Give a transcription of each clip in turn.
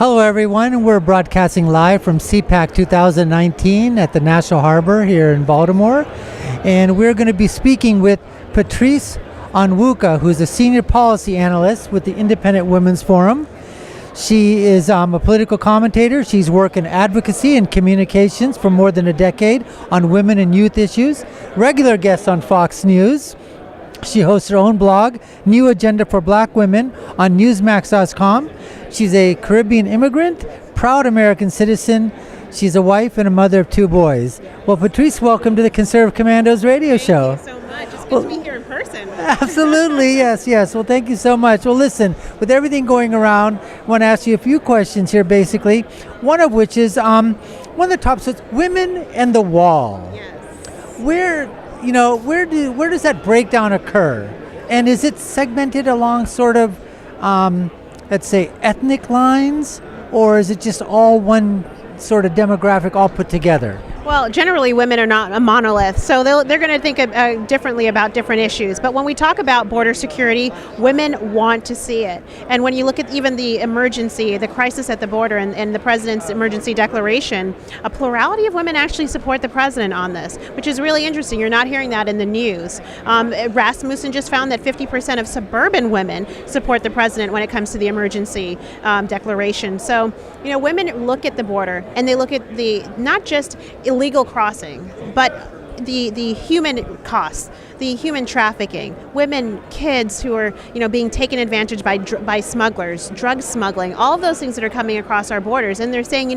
Hello, everyone. We're broadcasting live from CPAC 2019 at the National Harbor here in Baltimore. And we're going to be speaking with Patrice Onwuka, who's a senior policy analyst with the Independent Women's Forum. She is a political commentator. She's worked in advocacy and communications for more than a decade on women and youth issues. Regular guest on Fox News. She hosts her own blog, New Agenda for Black Women, on Newsmax.com. She's a Caribbean immigrant, proud American citizen. She's a wife and a mother of two boys. Well, Patrice, welcome to the Conservative Commandos radio show. Thank you so much. It's good to be here in person. Absolutely, yes. Well, thank you so much. Well, listen, with everything going around, I want to ask you a few questions here, basically. One of which is, one of the top, so it's women and the wall. Yes. Where does that breakdown occur? And is it segmented along sort of, let's say, ethnic lines? Or is it just all one sort of demographic all put together? Well, generally women are not a monolith, so they're going to think differently about different issues. But when we talk about border security, women want to see it. And when you look at even the emergency, the crisis at the border and the president's emergency declaration, a plurality of women actually support the president on this, which is really interesting. You're not hearing that in the news. Rasmussen just found that 50% of suburban women support the president when it comes to the emergency declaration. So, women look at the border and they look at the not just illegal crossing, but the human costs, the human trafficking, women, kids who are being taken advantage by smugglers, drug smuggling, all of those things that are coming across our borders. And they're saying,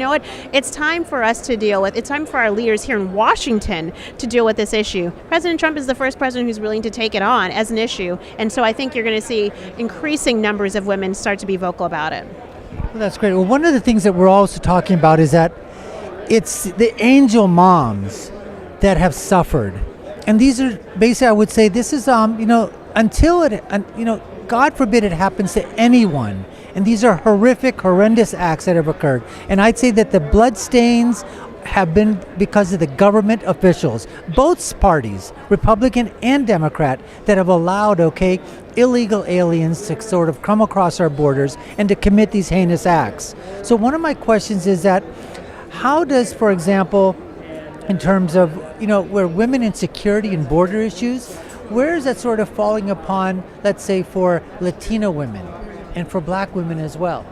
it's time for us to deal with. It's time for our leaders here in Washington to deal with this issue. President Trump is the first president who's willing to take it on as an issue, and so I think you're going to see increasing numbers of women start to be vocal about it. Well, that's great. Well, one of the things that we're also talking about is that it's the angel moms that have suffered. And these are basically, I would say, this is, until it, God forbid it happens to anyone. And these are horrific, horrendous acts that have occurred. And I'd say that the bloodstains have been because of the government officials, both parties, Republican and Democrat, that have allowed, illegal aliens to sort of come across our borders and to commit these heinous acts. So one of my questions is that, how does, for example, in terms of, where women in security and border issues, where is that sort of falling upon, let's say, for Latino women and for Black women as well?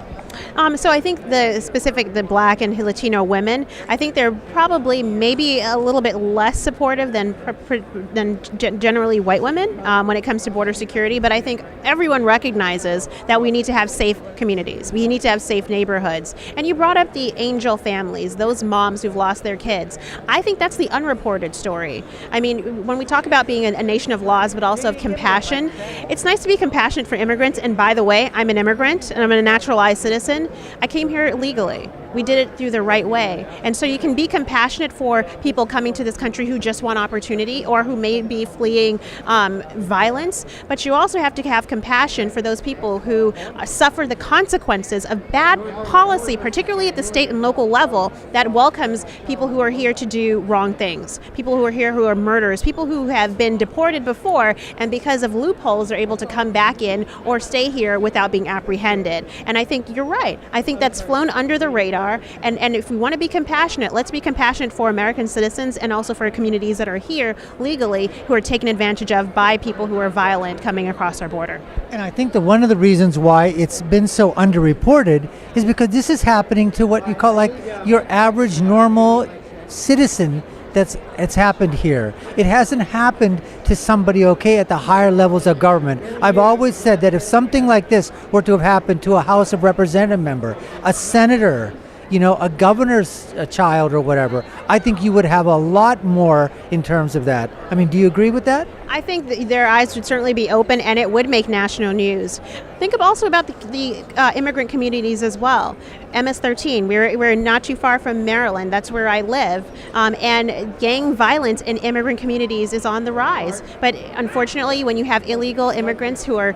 So I think the Black and Latino women, I think they're probably maybe a little bit less supportive than generally white women when it comes to border security. But I think everyone recognizes that we need to have safe communities. We need to have safe neighborhoods. And you brought up the angel families, those moms who've lost their kids. I think that's the unreported story. I mean, when we talk about being a nation of laws, but also of compassion, it's nice to be compassionate for immigrants. And by the way, I'm an immigrant and I'm a naturalized citizen. I came here legally. We did it through the right way. And so you can be compassionate for people coming to this country who just want opportunity or who may be fleeing violence, but you also have to have compassion for those people who suffer the consequences of bad policy, particularly at the state and local level, that welcomes people who are here to do wrong things, people who are here who are murderers, people who have been deported before and because of loopholes are able to come back in or stay here without being apprehended. And I think you're right. I think that's flown under the radar. And if we want to be compassionate, let's be compassionate for American citizens and also for communities that are here legally who are taken advantage of by people who are violent coming across our border. And I think that one of the reasons why it's been so underreported is because this is happening to what you call like your average normal citizen. It's happened here. It hasn't happened to somebody, at the higher levels of government. I've always said that if something like this were to have happened to a House of Representative member, a senator, a governor's child or whatever, I think you would have a lot more in terms of that. I mean, do you agree with that? I think that their eyes would certainly be open and it would make national news. Think also about the immigrant communities as well. MS-13, we're not too far from Maryland, that's where I live, and gang violence in immigrant communities is on the rise. But unfortunately, when you have illegal immigrants who are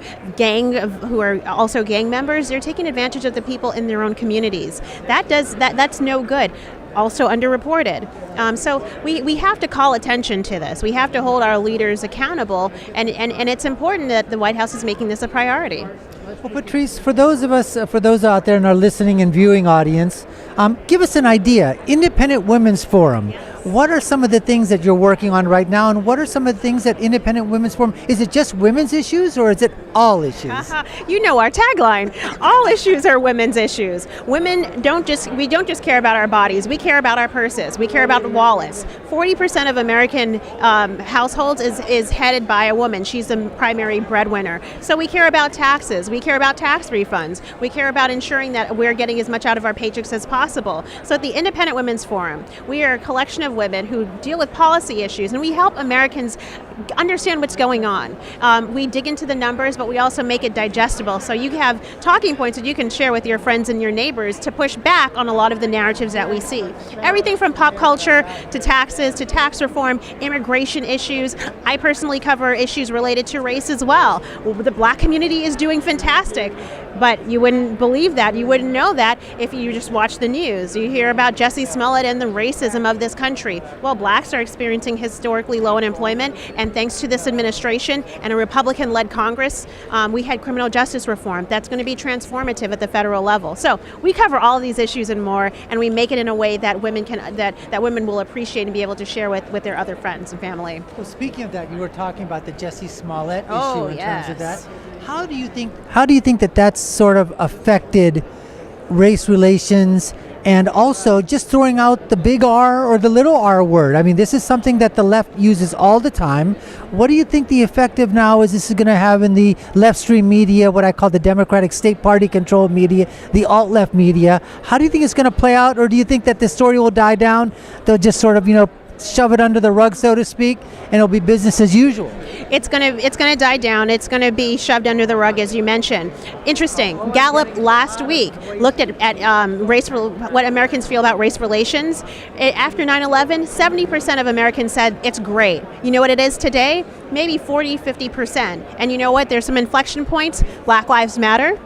also gang members, they're taking advantage of the people in their own communities. That's no good. Also underreported. So we have to call attention to this. We have to hold our leaders accountable, and it's important that the White House is making this a priority. Well, Patrice, for those out there in our listening and viewing audience, give us an idea. Independent Women's Forum. What are some of the things that you're working on right now, and what are some of the things that Independent Women's Forum, is it just women's issues or is it all issues? You know our tagline, all issues are women's issues. Women don't just care about our bodies, we care about our purses, we care about the wallets. 40% of American households is headed by a woman. She's the primary breadwinner. So we care about taxes, we care about tax refunds, we care about ensuring that we're getting as much out of our paychecks as possible. So at the Independent Women's Forum, we are a collection of women who deal with policy issues, and we help Americans understand what's going on. We dig into the numbers, but we also make it digestible, so you have talking points that you can share with your friends and your neighbors to push back on a lot of the narratives that we see. Everything from pop culture to taxes to tax reform, immigration issues. I personally cover issues related to race as well. The black community is doing fantastic, but you wouldn't believe that. You wouldn't know that if you just watch the news. You hear about Jussie Smollett and the racism of this country. Well, blacks are experiencing historically low unemployment, and thanks to this administration and a Republican-led Congress, we had criminal justice reform. That's going to be transformative at the federal level. So we cover all of these issues and more, and we make it in a way that women will appreciate and be able to share with their other friends and family. Well, speaking of that, you were talking about the Jussie Smollett issue in terms of that. How do you think that that's sort of affected race relations, and also just throwing out the big R or the little r word? I mean, this is something that the left uses all the time. What do you think the effect of now is this is going to have in the left stream media, what I call the Democratic State Party controlled media, the alt-left media? How do you think it's going to play out, or do you think that this story will die down? They'll just sort of, shove it under the rug, so to speak, and it'll be business as usual? It's gonna die down. It's gonna be shoved under the rug, as you mentioned. Interesting. Gallup last week looked at what Americans feel about race relations. After 9/11, 70% of Americans said it's great. You know what it is today? Maybe 40-50%. And you know what? There's some inflection points. Black Lives Matter.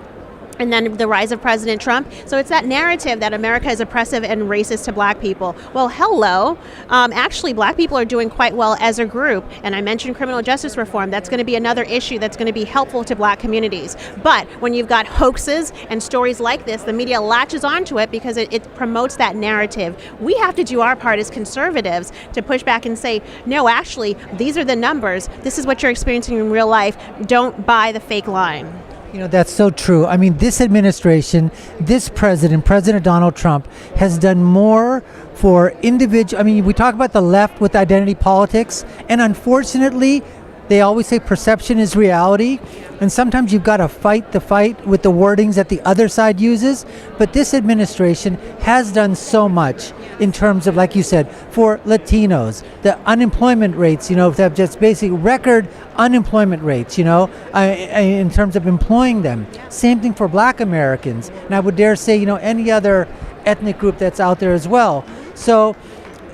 And then the rise of President Trump. So it's that narrative that America is oppressive and racist to black people. Well, hello. Actually, black people are doing quite well as a group. And I mentioned criminal justice reform. That's going to be another issue that's going to be helpful to black communities. But when you've got hoaxes and stories like this, the media latches onto it because it promotes that narrative. We have to do our part as conservatives to push back and say, no, actually, these are the numbers. This is what you're experiencing in real life. Don't buy the fake line. That's so true. I mean, this administration, this President Donald Trump, has done more for individual. I mean, we talk about the left with identity politics, and unfortunately, they always say perception is reality, and sometimes you've got to fight the fight with the wordings that the other side uses. But this administration has done so much in terms of, like you said, for Latinos, the unemployment rates, that just basically record unemployment rates, in terms of employing them. Same thing for black Americans, and I would dare say, any other ethnic group that's out there as well. So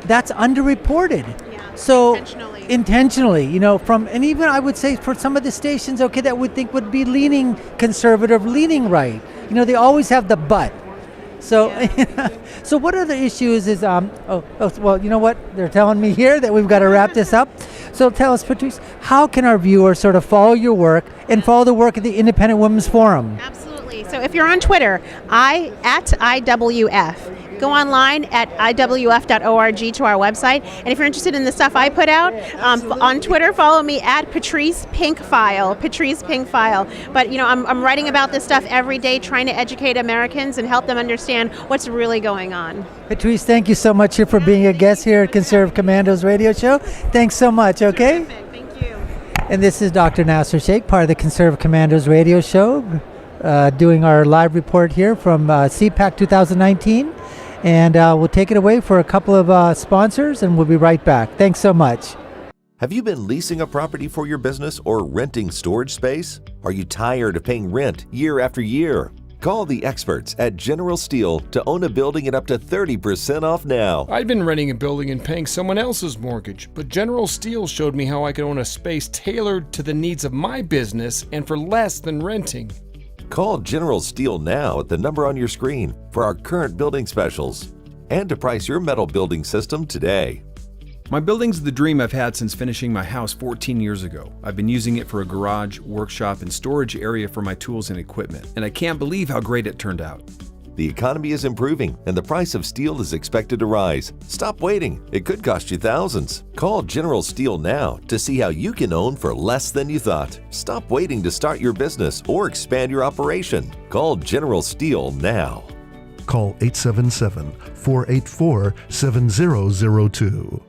that's underreported. So intentionally, and even I would say for some of the stations, that would think would be leaning conservative, leaning right. They always have the but. So, so what other issues is, well, you know what? They're telling me here that we've got to wrap this up. So tell us, Patrice, how can our viewers sort of follow your work and follow the work of the Independent Women's Forum? Absolutely. So if you're on Twitter, at IWF. Go online at iwf.org to our website. And if you're interested in the stuff I put out, on Twitter, follow me at Patrice Pinkfile. But, I'm writing about this stuff every day, trying to educate Americans and help them understand what's really going on. Patrice, thank you so much for being a guest here at Conservative Commandos Radio Show. Thanks so much, okay? Terrific. Thank you. And this is Dr. Nasser Sheikh, part of the Conservative Commandos Radio Show, doing our live report here from CPAC 2019. And we'll take it away for a couple of sponsors, and we'll be right back. Thanks so much. Have you been leasing a property for your business or renting storage space? Are you tired of paying rent year after year? Call the experts at General Steel to own a building at up to 30% off now. I'd been renting a building and paying someone else's mortgage, but General Steel showed me how I could own a space tailored to the needs of my business and for less than renting. Call General Steel now at the number on your screen for our current building specials and to price your metal building system today. My building's the dream I've had since finishing my house 14 years ago. I've been using it for a garage, workshop, and storage area for my tools and equipment, and I can't believe how great it turned out. The economy is improving and the price of steel is expected to rise. Stop waiting. It could cost you thousands. Call General Steel now to see how you can own for less than you thought. Stop waiting to start your business or expand your operation. Call General Steel now. Call 877-484-7002.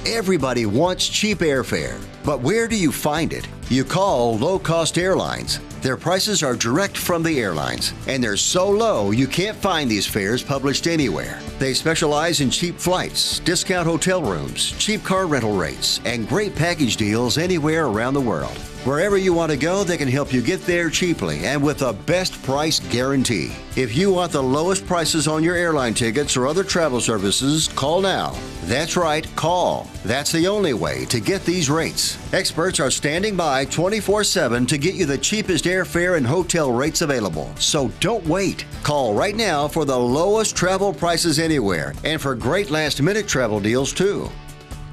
Everybody wants cheap airfare, but where do you find it? You call low-cost airlines. Their prices are direct from the airlines, and they're so low you can't find these fares published anywhere. They specialize in cheap flights, discount hotel rooms, cheap car rental rates, and great package deals anywhere around the world. Wherever you want to go, they can help you get there cheaply and with a best price guarantee. If you want the lowest prices on your airline tickets or other travel services, call now. That's right, call. That's the only way to get these rates. Experts are standing by 24/7 to get you the cheapest airfare and hotel rates available. So don't wait. Call right now for the lowest travel prices anywhere and for great last-minute travel deals too.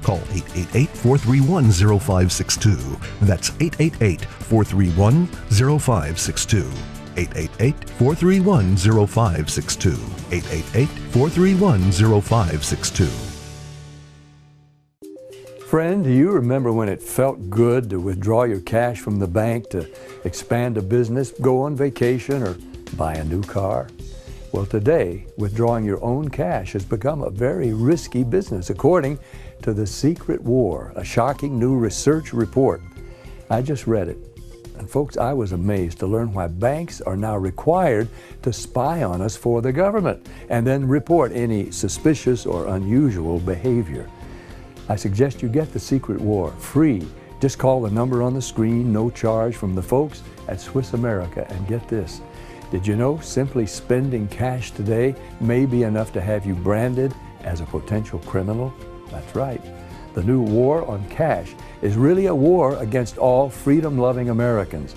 Call 888-431-0562. That's 888-431-0562. 888-431-0562. 888-431-0562. Friend, do you remember when it felt good to withdraw your cash from the bank to expand a business, go on vacation, or buy a new car? Well, today, withdrawing your own cash has become a very risky business, according to The Secret War, a shocking new research report. I just read it. And folks, I was amazed to learn why banks are now required to spy on us for the government and then report any suspicious or unusual behavior. I suggest you get The Secret War free. Just call the number on the screen, no charge, from the folks at Swiss America, and get this. Did you know simply spending cash today may be enough to have you branded as a potential criminal? That's right. The new war on cash is really a war against all freedom-loving Americans.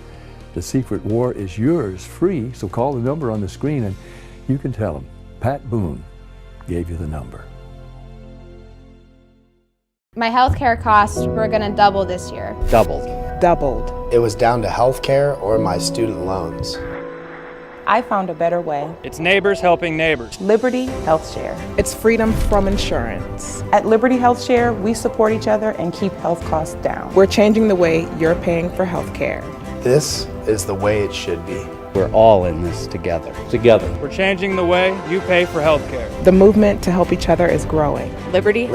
The Secret War is yours free, so call the number on the screen and you can tell them Pat Boone gave you the number. My healthcare costs were going to double this year. Doubled. Doubled. It was down to healthcare or my student loans. I found a better way. It's neighbors helping neighbors. Liberty Health Share. It's freedom from insurance. At Liberty Health Share, we support each other and keep health costs down. We're changing the way you're paying for health care. This is the way it should be. We're all in this together. We're changing the way you pay for health care. The movement to help each other is growing. Liberty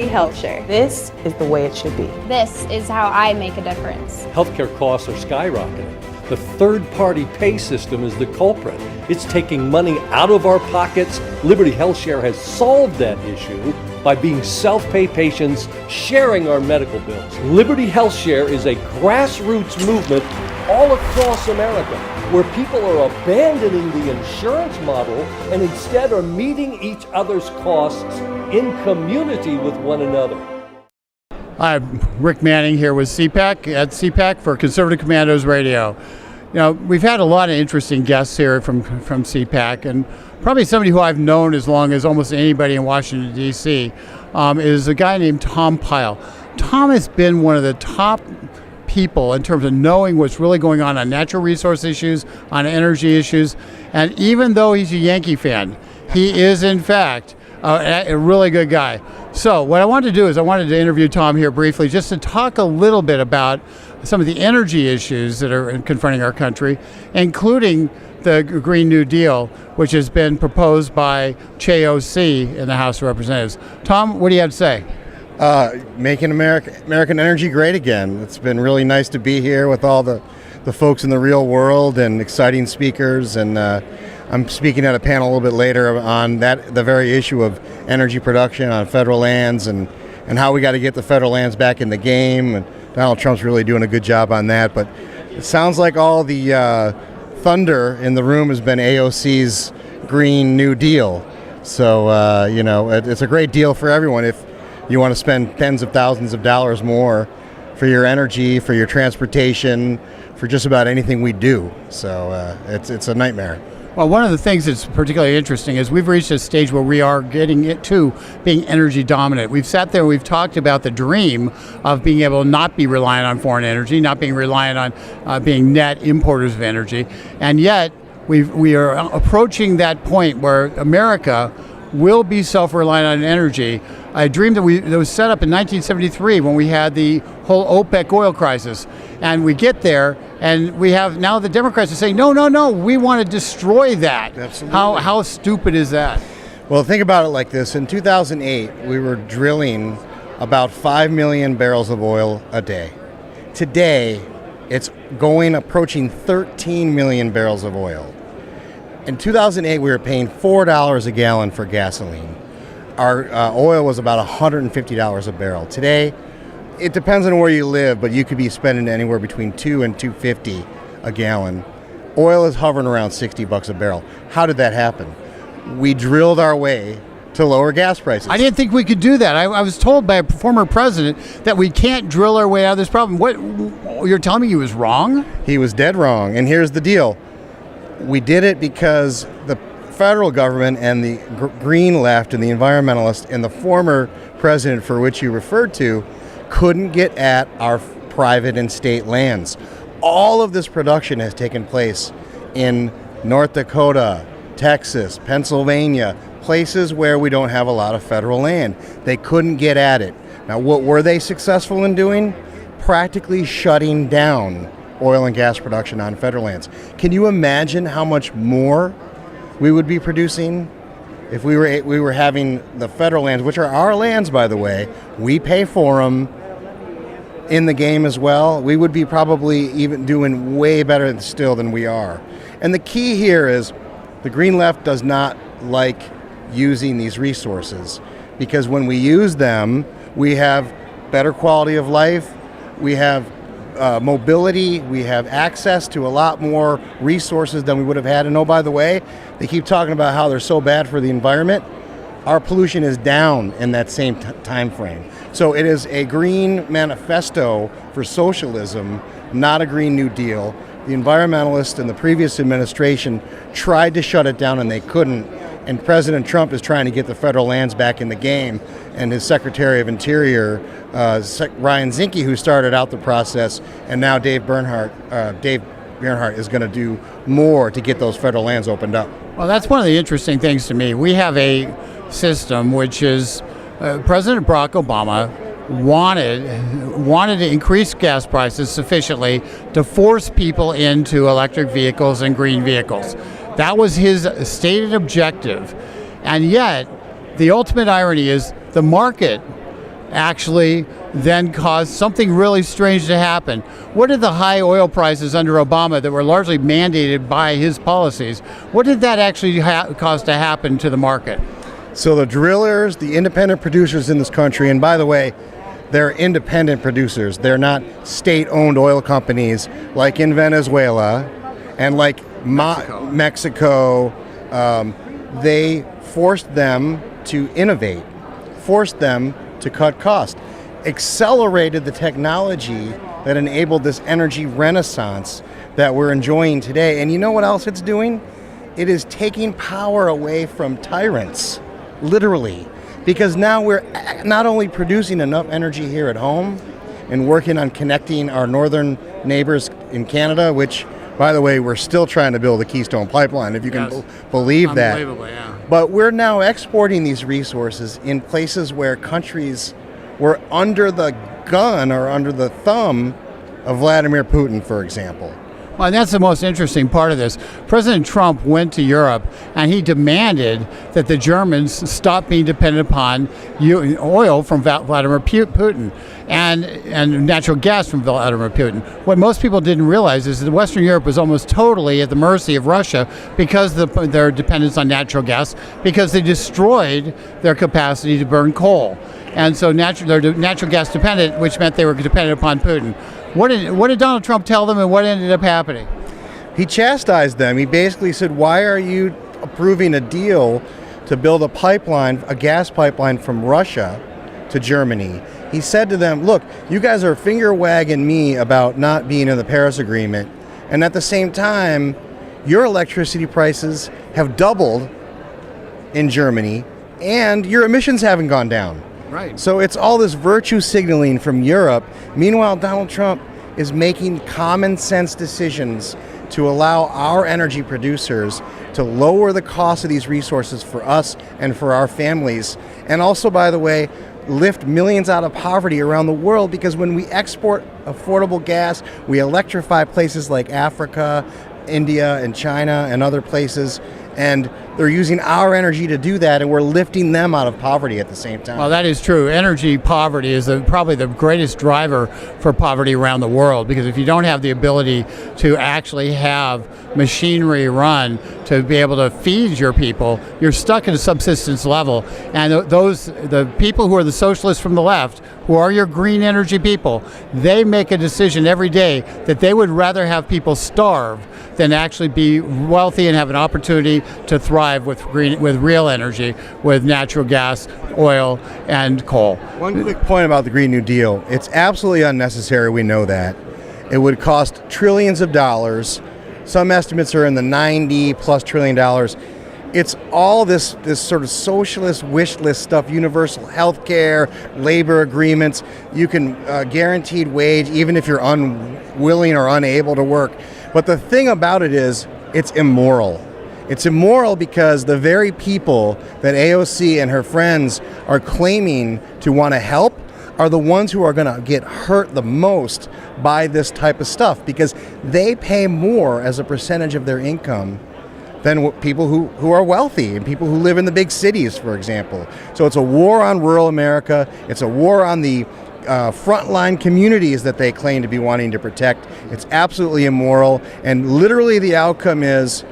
Health Share. This is the way it should be. This is how I make a difference. Healthcare costs are skyrocketing. The third-party pay system is the culprit. It's taking money out of our pockets. Liberty Health Share has solved that issue by being self-pay patients sharing our medical bills. Liberty Health Share is a grassroots movement all across America where people are abandoning the insurance model and instead are meeting each other's costs in community with one another. I'm Rick Manning here with CPAC at CPAC for Conservative Commandos Radio. You know, we've had a lot of interesting guests here from CPAC, and probably somebody who I've known as long as almost anybody in Washington, D.C. Is a guy named Tom Pyle. Tom has been one of the top people in terms of knowing what's really going on natural resource issues, on energy issues, and even though he's a Yankee fan, he is in fact a really good guy. So what I wanted to do is I wanted to interview Tom here briefly just to talk a little bit about some of the energy issues that are confronting our country, including the Green New Deal, which has been proposed by CHAOC in the House of Representatives. Tom, what do you have to say? Making American energy great again. It's been really nice to be here with all the folks in the real world and exciting speakers, and I'm speaking at a panel a little bit later on the very issue of energy production on federal lands and how we got to get the federal lands back in the game. And Donald Trump's really doing a good job on that. But it sounds like all the thunder in the room has been AOC's Green New Deal. So, it's a great deal for everyone if you want to spend tens of thousands of dollars more for your energy, for your transportation, for just about anything we do. So it's a nightmare. Well, one of the things that's particularly interesting is we've reached a stage where we are getting it to being energy dominant. We've sat there and we've talked about the dream of being able to not be reliant on foreign energy, not being reliant on being net importers of energy, and yet we are approaching that point where America will be self-reliant on energy. A dream that was set up in 1973 when we had the whole OPEC oil crisis. And we get there, and we have now the Democrats are saying, no, we want to destroy that. Absolutely. How stupid is that? Well, think about it like this. In 2008, we were drilling about 5 million barrels of oil a day. Today, it's approaching 13 million barrels of oil. In 2008, we were paying $4 a gallon for gasoline. Our oil was about $150 a barrel. Today, it depends on where you live, but you could be spending anywhere between $2 and $2.50 a gallon. Oil is hovering around $60 a barrel. How did that happen? We drilled our way to lower gas prices. I didn't think we could do that. I was told by a former president that we can't drill our way out of this problem. What, you're telling me he was wrong? He was dead wrong. And here's the deal. We did it because the federal government and the green left and the environmentalists and the former president for which you referred to couldn't get at our private and state lands. All of this production has taken place in North Dakota, Texas, Pennsylvania, places where we don't have a lot of federal land. They couldn't get at it. Now, what were they successful in doing? Practically shutting down oil and gas production on federal lands. Can you imagine how much more we would be producing if we were having the federal lands, which are our lands, by the way? We pay for them in the game as well. We would be probably even doing way better still than we are. And the key here is the green left does not like using these resources, because when we use them, we have better quality of life, we have mobility, we have access to a lot more resources than we would have had. And oh, by the way, they keep talking about how they're so bad for the environment. Our pollution is down in that same time frame. So it is a green manifesto for socialism, not a Green New Deal. The environmentalists in the previous administration tried to shut it down and they couldn't. And President Trump is trying to get the federal lands back in the game. And his Secretary of Interior, Ryan Zinke, who started out the process, and now Dave Bernhardt is going to do more to get those federal lands opened up. Well, that's one of the interesting things to me. We have a system which is President Barack Obama wanted to increase gas prices sufficiently to force people into electric vehicles and green vehicles. That was his stated objective. And yet, the ultimate irony is the market actually then caused something really strange to happen. What did the high oil prices under Obama that were largely mandated by his policies, what did that actually cause to happen to the market? So the drillers, the independent producers in this country, and by the way, they're independent producers. They're not state-owned oil companies like in Venezuela and like Mexico. They forced them to innovate, forced them to cut costs, accelerated the technology that enabled this energy renaissance that we're enjoying today. And you know what else it's doing? It is taking power away from tyrants, literally, because now we're not only producing enough energy here at home and working on connecting our northern neighbors in Canada, which, by the way, we're still trying to build the Keystone Pipeline, if you can believe that. Unbelievable, yeah. But we're now exporting these resources in places where countries were under the gun or under the thumb of Vladimir Putin, for example. Well, and that's the most interesting part of this. President Trump went to Europe and he demanded that the Germans stop being dependent upon oil from Vladimir Putin and natural gas from Vladimir Putin. What most people didn't realize is that Western Europe was almost totally at the mercy of Russia because of their dependence on natural gas, because they destroyed their capacity to burn coal. And so they're natural gas dependent, which meant they were dependent upon Putin. What did Donald Trump tell them, and what ended up happening? He chastised them. He basically said, why are you approving a deal to build a pipeline, a gas pipeline from Russia to Germany? He said to them, look, you guys are finger wagging me about not being in the Paris Agreement, and at the same time, your electricity prices have doubled in Germany, and your emissions haven't gone down. Right. So it's all this virtue signaling from Europe. Meanwhile, Donald Trump is making common sense decisions to allow our energy producers to lower the cost of these resources for us and for our families. And also, by the way, lift millions out of poverty around the world, because when we export affordable gas, we electrify places like Africa, India, and China, and other places. And they're using our energy to do that, and we're lifting them out of poverty at the same time. Well, that is true. Energy poverty is probably the greatest driver for poverty around the world, because if you don't have the ability to actually have machinery run to be able to feed your people, you're stuck at a subsistence level. And the people who are the socialists from the left, who are your green energy people, they make a decision every day that they would rather have people starve than actually be wealthy and have an opportunity to thrive with real energy, with natural gas, oil, and coal. One quick point about the Green New Deal. It's absolutely unnecessary, we know that. It would cost trillions of dollars. Some estimates are in the $90+ trillion. It's all this sort of socialist wish list stuff, universal health care, labor agreements. You can guaranteed wage even if you're unwilling or unable to work. But the thing about it is, it's immoral. It's immoral because the very people that AOC and her friends are claiming to want to help are the ones who are going to get hurt the most by this type of stuff, because they pay more as a percentage of their income than people who are wealthy and people who live in the big cities, for example. So it's a war on rural America. It's a war on the frontline communities that they claim to be wanting to protect. It's absolutely immoral, and literally the outcome is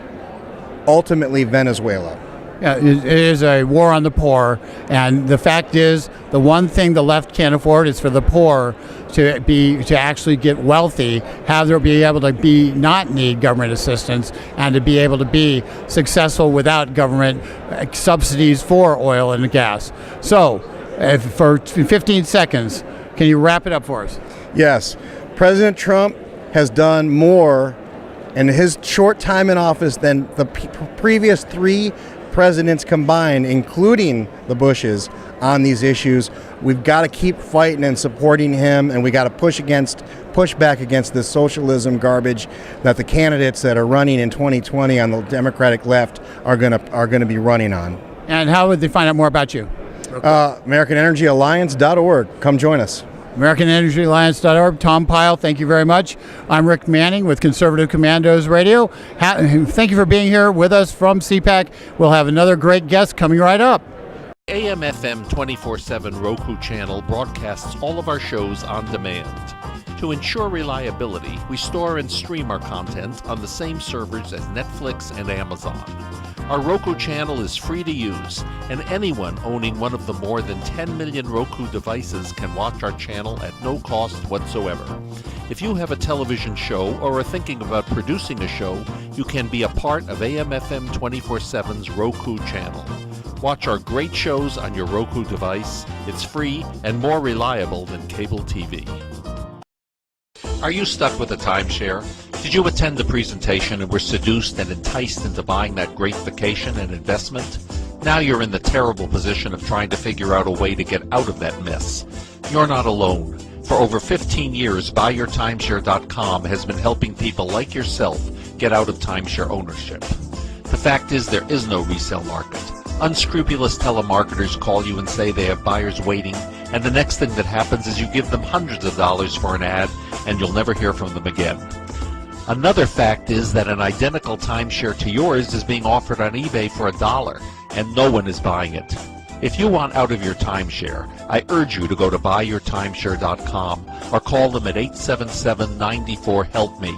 ultimately Venezuela. Yeah, it is a war on the poor, and the fact is, the one thing the left can't afford is for the poor to actually get wealthy, be able to not need government assistance, and to be able to be successful without government subsidies for oil and gas. So, for 15 seconds, can you wrap it up for us? Yes. President Trump has done more in his short time in office than the previous 3 presidents combined, including the Bushes, on these issues. We've got to keep fighting and supporting him, and we got to push back against this socialism garbage that the candidates that are running in 2020 on the Democratic left are gonna be running on. And how would they find out more about you? AmericanEnergyAlliance.org. Come join us. AmericanEnergyAlliance.org. Tom Pyle, thank you very much. I'm Rick Manning with Conservative Commandos Radio. Thank you for being here with us from CPAC. We'll have another great guest coming right up. AM/FM 24/7 Roku channel broadcasts all of our shows on demand. To ensure reliability, we store and stream our content on the same servers as Netflix and Amazon. Our Roku channel is free to use, and anyone owning one of the more than 10 million Roku devices can watch our channel at no cost whatsoever. If you have a television show or are thinking about producing a show, you can be a part of AM/FM 24/7's Roku channel. Watch our great shows on your Roku device. It's free and more reliable than cable TV. Are you stuck with a timeshare? Did you attend the presentation and were seduced and enticed into buying that great vacation and investment? Now you're in the terrible position of trying to figure out a way to get out of that mess. You're not alone. For over 15 years, BuyYourTimeshare.com has been helping people like yourself get out of timeshare ownership. The fact is, there is no resale market. Unscrupulous telemarketers call you and say they have buyers waiting, and the next thing that happens is you give them hundreds of dollars for an ad, and you'll never hear from them again. Another fact is that an identical timeshare to yours is being offered on eBay for $1, and no one is buying it. If you want out of your timeshare, I urge you to go to BuyYourTimeshare.com or call them at 877-94-HELP-ME.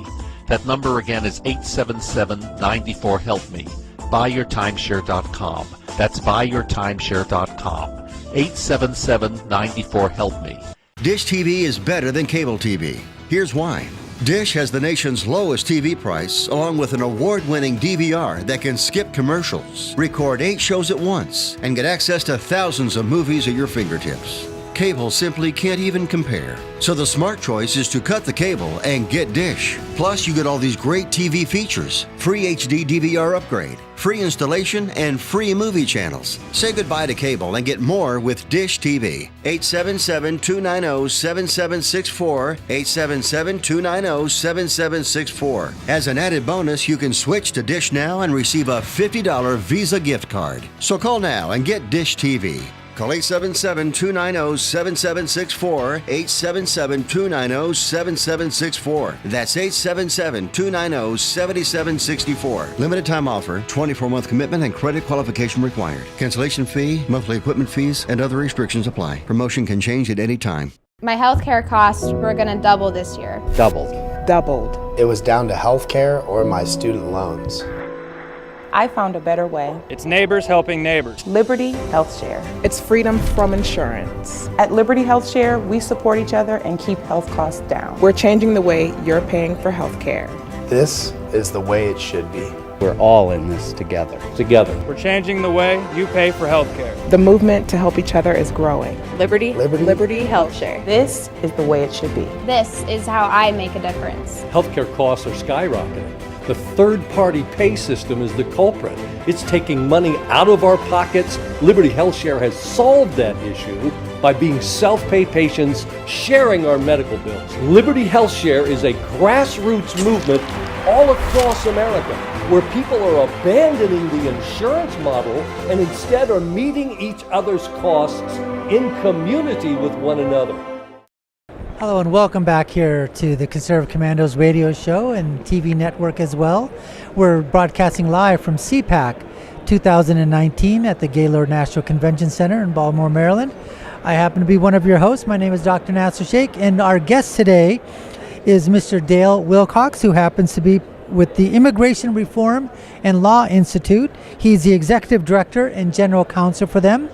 That number again is 877-94-HELP-ME. BuyYourTimeshare.com. That's BuyYourTimeshare.com. 877-94-HELP-ME. Dish TV is better than cable TV. Here's why. Dish has the nation's lowest TV price, along with an award-winning DVR that can skip commercials, record 8 shows at once, and get access to thousands of movies at your fingertips. cable simply can't even compare. So the smart choice is to cut the cable and get Dish. Plus, you get all these great TV features, free HD DVR upgrade, free installation, and free movie channels. Say goodbye to cable and get more with Dish TV. 877-290-7764, 877-290-7764. As an added bonus, you can switch to Dish now and receive a $50 Visa gift card. So call now and get Dish TV. Call 877-290-7764, 877-290-7764. That's 877-290-7764. Limited time offer, 24-month commitment and credit qualification required. Cancellation fee, monthly equipment fees, and other restrictions apply. Promotion can change at any time. My healthcare costs were going to double this year. Doubled. Doubled. It was down to healthcare or my student loans. I found a better way. It's neighbors helping neighbors. Liberty Health Share. It's freedom from insurance. At Liberty Health Share, we support each other and keep health costs down. We're changing the way you're paying for health care. This is the way it should be. We're all in this together. We're changing the way you pay for health care. The movement to help each other is growing. Liberty Health Share. This is the way it should be. This is how I make a difference. Healthcare costs are skyrocketing. The third-party pay system is the culprit. It's taking money out of our pockets. Liberty Health Share has solved that issue by being self-pay patients sharing our medical bills. Liberty Health Share is a grassroots movement all across America where people are abandoning the insurance model and instead are meeting each other's costs in community with one another. Hello and welcome back here to the Conservative Commandos radio show and TV network as well. We're broadcasting live from CPAC 2019 at the Gaylord National Convention Center in Baltimore, Maryland. I happen to be one of your hosts. My name is Dr. Nasser Sheikh, and our guest today is Mr. Dale Wilcox, who happens to be with the Immigration Reform and Law Institute. He's the executive director and general counsel for them.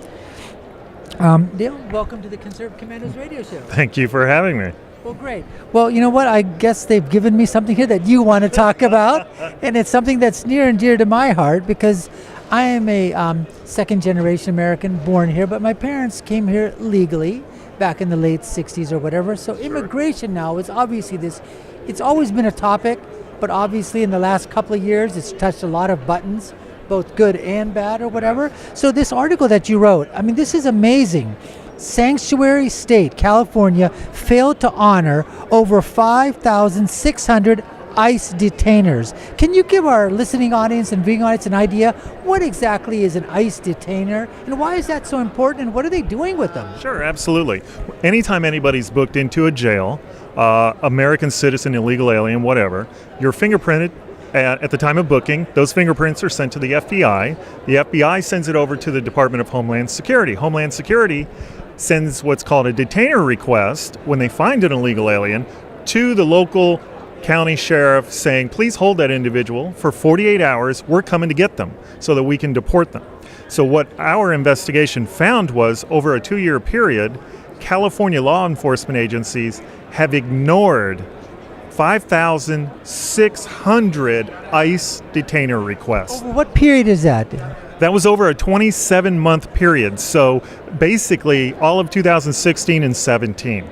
Dale, welcome to the Conservative Commandos radio show. Thank you for having me. Well, great. Well, you know what? I guess they've given me something here that you want to talk about, and it's something that's near and dear to my heart because I am a second-generation American born here, but my parents came here legally back in the late 60s or whatever. So immigration now is obviously this, it's always been a topic, but obviously in the last couple of years, it's touched a lot of buttons, both good and bad or whatever. So this article that you wrote, I mean, this is amazing. Sanctuary state, California, failed to honor over 5,600 ICE detainers. Can you give our listening audience and viewing audience an idea what exactly is an ICE detainer and why is that so important and what are they doing with them? Sure, absolutely. Anytime anybody's booked into a jail, American citizen, illegal alien, whatever, you're fingerprinted at the time of booking. Those fingerprints are sent to the FBI. The FBI sends it over to the Department of Homeland Security. Homeland Security sends what's called a detainer request when they find an illegal alien to the local county sheriff saying, please hold that individual for 48 hours. We're coming to get them so that we can deport them. So what our investigation found was over a 2-year period, California law enforcement agencies have ignored 5,600 ICE detainer requests. Over what period is that? That was over a 27-month period, so basically all of 2016 and 17.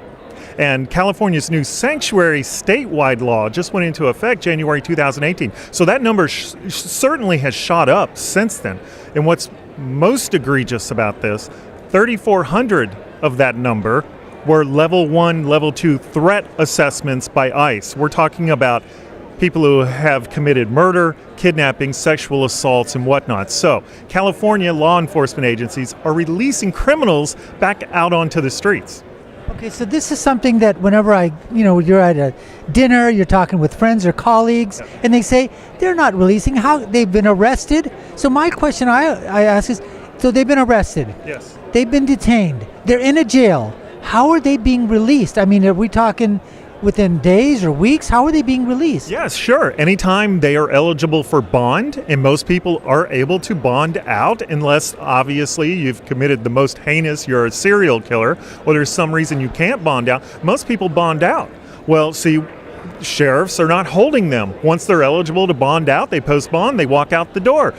And California's new sanctuary statewide law just went into effect January 2018. So that number certainly has shot up since then. And what's most egregious about this, 3,400 of that number were level 1, level 2 threat assessments by ICE. We're talking about people who have committed murder, kidnapping, sexual assaults, and whatnot. So California law enforcement agencies are releasing criminals back out onto the streets. Okay, so this is something that whenever you're at a dinner, you're talking with friends or colleagues, and they say they're not releasing, how they've been arrested. So my question I ask is, so they've been arrested. Yes. They've been detained. They're in a jail. How are they being released? I mean, are we talking within days or weeks? How are they being released? Yes, sure. Anytime they are eligible for bond, and most people are able to bond out unless obviously you've committed the most heinous, you're a serial killer, or there's some reason you can't bond out. Most people bond out. Well, see, sheriffs are not holding them. Once they're eligible to bond out, they post bond, they walk out the door.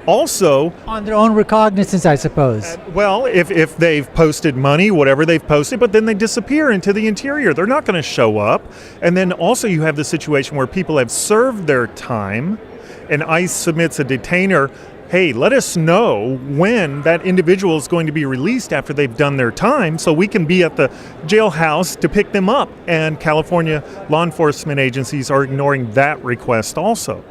Also, on their own recognizance, I suppose. Well, if they've posted money, whatever they've posted, but then they disappear into the interior. They're not going to show up. And then also you have the situation where people have served their time and ICE submits a detainer, hey, let us know when that individual is going to be released after they've done their time so we can be at the jailhouse to pick them up. And California law enforcement agencies are ignoring that request also.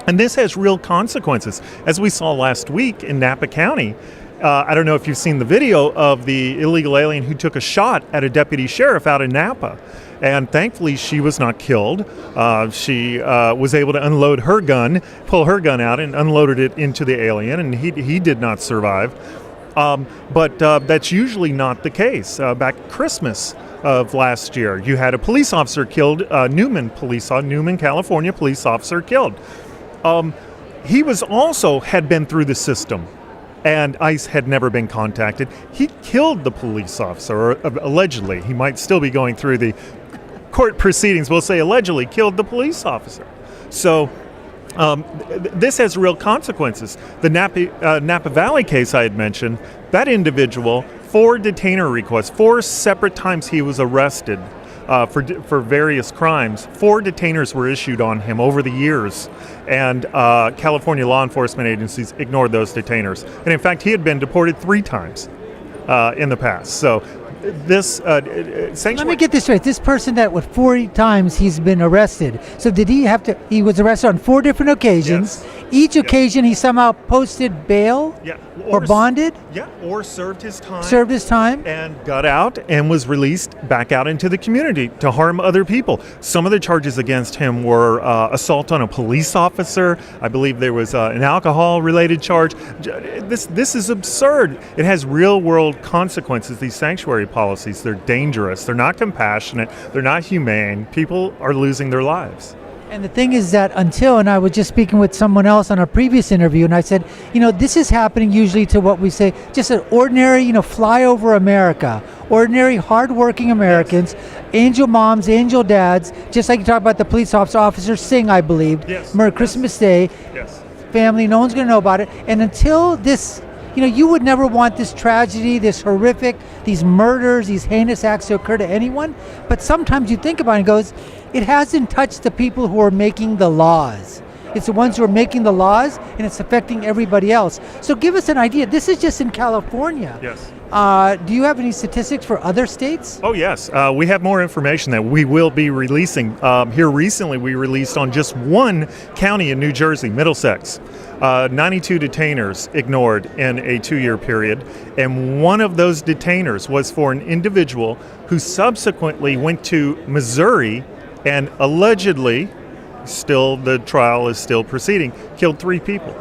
And this has real consequences. As we saw last week in Napa County, I don't know if you've seen the video of the illegal alien who took a shot at a deputy sheriff out in Napa. And thankfully, she was not killed. She was able to unload her gun, pull her gun out and unloaded it into the alien, and he did not survive. But that's usually not the case. Back Christmas of last year, you had a police officer killed, Newman, California police officer killed. He was also had been through the system, and ICE had never been contacted. He killed the police officer, or allegedly. He might still be going through the court proceedings. We'll say allegedly killed the police officer. So this has real consequences. The Napa Valley case I had mentioned, that individual, 4 detainer requests, 4 separate times he was arrested for various crimes. 4 detainers were issued on him over the years, and California law enforcement agencies ignored those detainers. And in fact, he had been deported 3 times in the past. So this sanctuary... Let me get this straight. This person that with 4 times he's been arrested. So did he have to... He was arrested on 4 different occasions. Yes. Each occasion he somehow posted bail or bonded? Yeah, or served his time. Served his time. And got out and was released back out into the community to harm other people. Some of the charges against him were assault on a police officer. I believe there was an alcohol-related charge. This is absurd. It has real-world consequences, these sanctuary policies. They're dangerous. They're not compassionate. They're not humane. People are losing their lives. And the thing is that and I was just speaking with someone else on a previous interview, and I said, this is happening usually to what we say, just an ordinary, flyover America, ordinary, hardworking Americans, angel moms, angel dads, just like you talk about the police officer Singh, I believe, Christmas Day, family, no one's going to know about it. And until this, you would never want this tragedy, this horrific, these murders, these heinous acts to occur to anyone. But sometimes you think about it and goes, it hasn't touched the people who are making the laws. It's the ones who are making the laws, and it's affecting everybody else. So give us an idea. This is just in California. Yes. Do you have any statistics for other states? Oh, yes. We have more information that we will be releasing. Here recently, we released on just one county in New Jersey, Middlesex. 92 detainers ignored in a 2-year period, and one of those detainers was for an individual who subsequently went to Missouri and allegedly, still the trial is still proceeding, killed 3 people.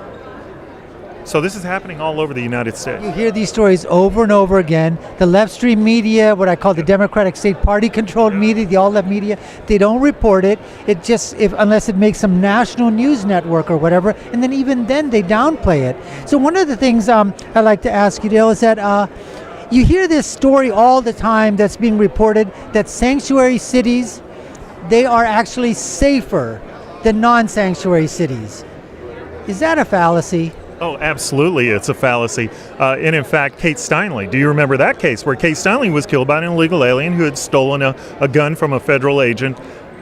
So this is happening all over the United States. You hear these stories over and over again. The left-stream media, what I call the Democratic State Party-controlled media, the all-left media, they don't report it. It just, unless it makes some national news network or whatever, and then even then they downplay it. So one of the things I'd like to ask you, Dale, is that you hear this story all the time that's being reported that sanctuary cities, they are actually safer than non-sanctuary cities. Is that a fallacy? Oh, absolutely, it's a fallacy. And in fact, Kate Steinle, do you remember that case where Kate Steinle was killed by an illegal alien who had stolen a gun from a federal agent?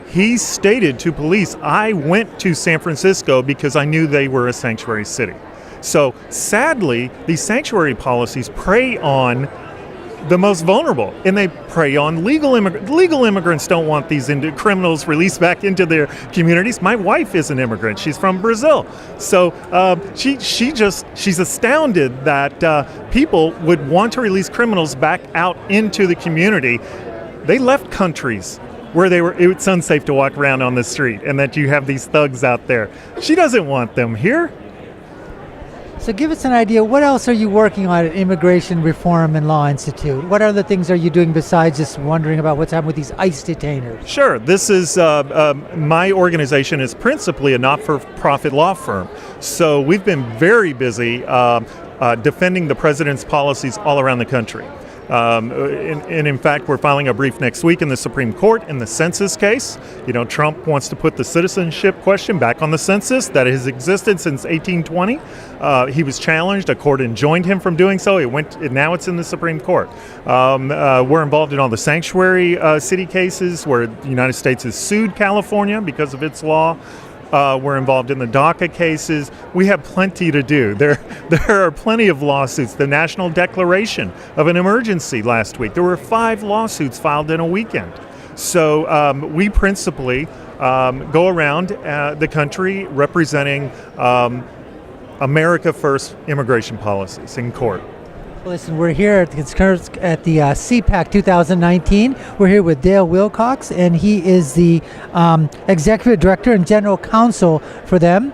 He stated to police, I went to San Francisco because I knew they were a sanctuary city. So sadly, these sanctuary policies prey on the most vulnerable, and they prey on legal immigrants. Legal immigrants don't want these criminals released back into their communities. My wife is an immigrant. She's from Brazil. So she's astounded that people would want to release criminals back out into the community. They left countries where it's unsafe to walk around on the street, and that you have these thugs out there. She doesn't want them here. So give us an idea, what else are you working on at Immigration Reform and Law Institute? What other things are you doing besides just wondering about what's happening with these ICE detainers? Sure. This is, my organization is principally a not-for-profit law firm. So we've been very busy defending the president's policies all around the country. And in fact, we're filing a brief next week in the Supreme Court in the census case. You know, Trump wants to put the citizenship question back on the census that has existed since 1820. He was challenged. A court enjoined him from doing so. Now it's in the Supreme Court. We're involved in all the sanctuary city cases where the United States has sued California because of its law. We're involved in the DACA cases. We have plenty to do. There are plenty of lawsuits. The National Declaration of an Emergency last week. There were 5 lawsuits filed in a weekend. So we principally go around the country representing America First immigration policies in court. Listen, we're here at the CPAC 2019. We're here with Dale Wilcox, and he is the Executive Director and General Counsel for them.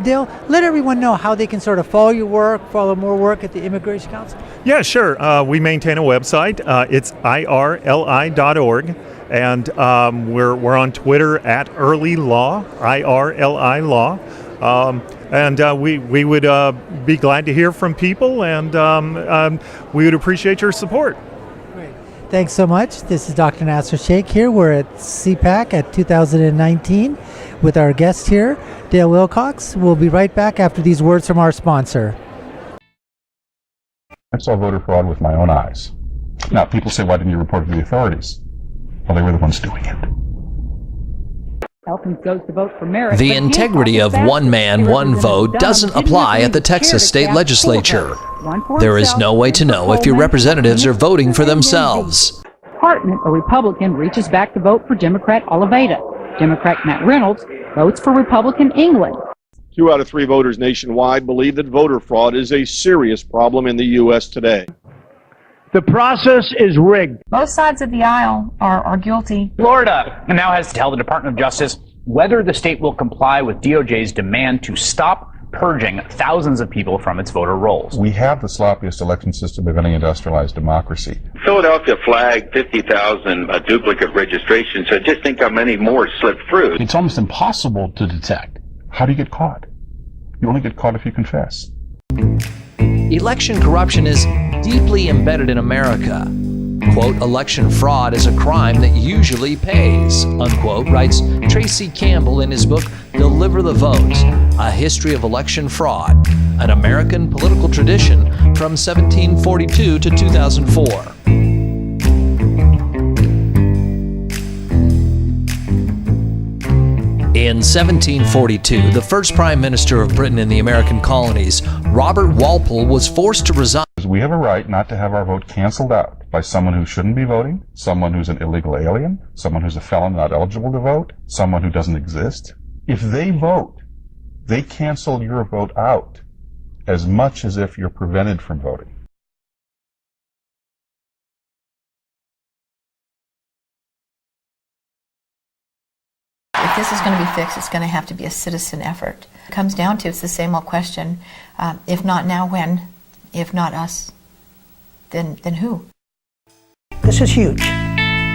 Dale, let everyone know how they can sort of follow your work, follow more work at the Immigration Council. Yeah, sure. We maintain a website. It's irli.org, and we're on Twitter at Early Law, IRLI Law. And we would be glad to hear from people, and we would appreciate your support. Great. Thanks so much. This is Dr. Nasser Sheikh here. We're at CPAC at 2019 with our guest here, Dale Wilcox. We'll be right back after these words from our sponsor. I saw voter fraud with my own eyes. Now, people say, why didn't you report it to the authorities? Well, they were the ones doing it. The integrity of one man, one vote doesn't apply at the Texas state legislature. There is no way to know if your representatives are voting for themselves. Department, a Republican reaches back to vote for Democrat Oliveira. Democrat Matt Reynolds votes for Republican England. 2 out of 3 voters nationwide believe that voter fraud is a serious problem in the U.S. today. The process is rigged. Both sides of the aisle are guilty. Florida now has to tell the Department of Justice whether the state will comply with DOJ's demand to stop purging thousands of people from its voter rolls. We have the sloppiest election system of any industrialized democracy. Philadelphia flagged 50,000 duplicate registrations, so just think how many more slipped through. It's almost impossible to detect. How do you get caught? You only get caught if you confess. Election corruption is deeply embedded in America. Quote, election fraud is a crime that usually pays, unquote, writes Tracy Campbell in his book, Deliver the Vote, A History of Election Fraud, an American political tradition from 1742 to 2004. In 1742, the first Prime Minister of Britain in the American colonies, Robert Walpole, was forced to resign. We have a right not to have our vote canceled out by someone who shouldn't be voting, someone who's an illegal alien, someone who's a felon not eligible to vote, someone who doesn't exist. If they vote, they cancel your vote out as much as if you're prevented from voting. If this is going to be fixed, it's going to have to be a citizen effort. It comes down to, it's the same old question, if not now, when? If not us, then who? This is huge.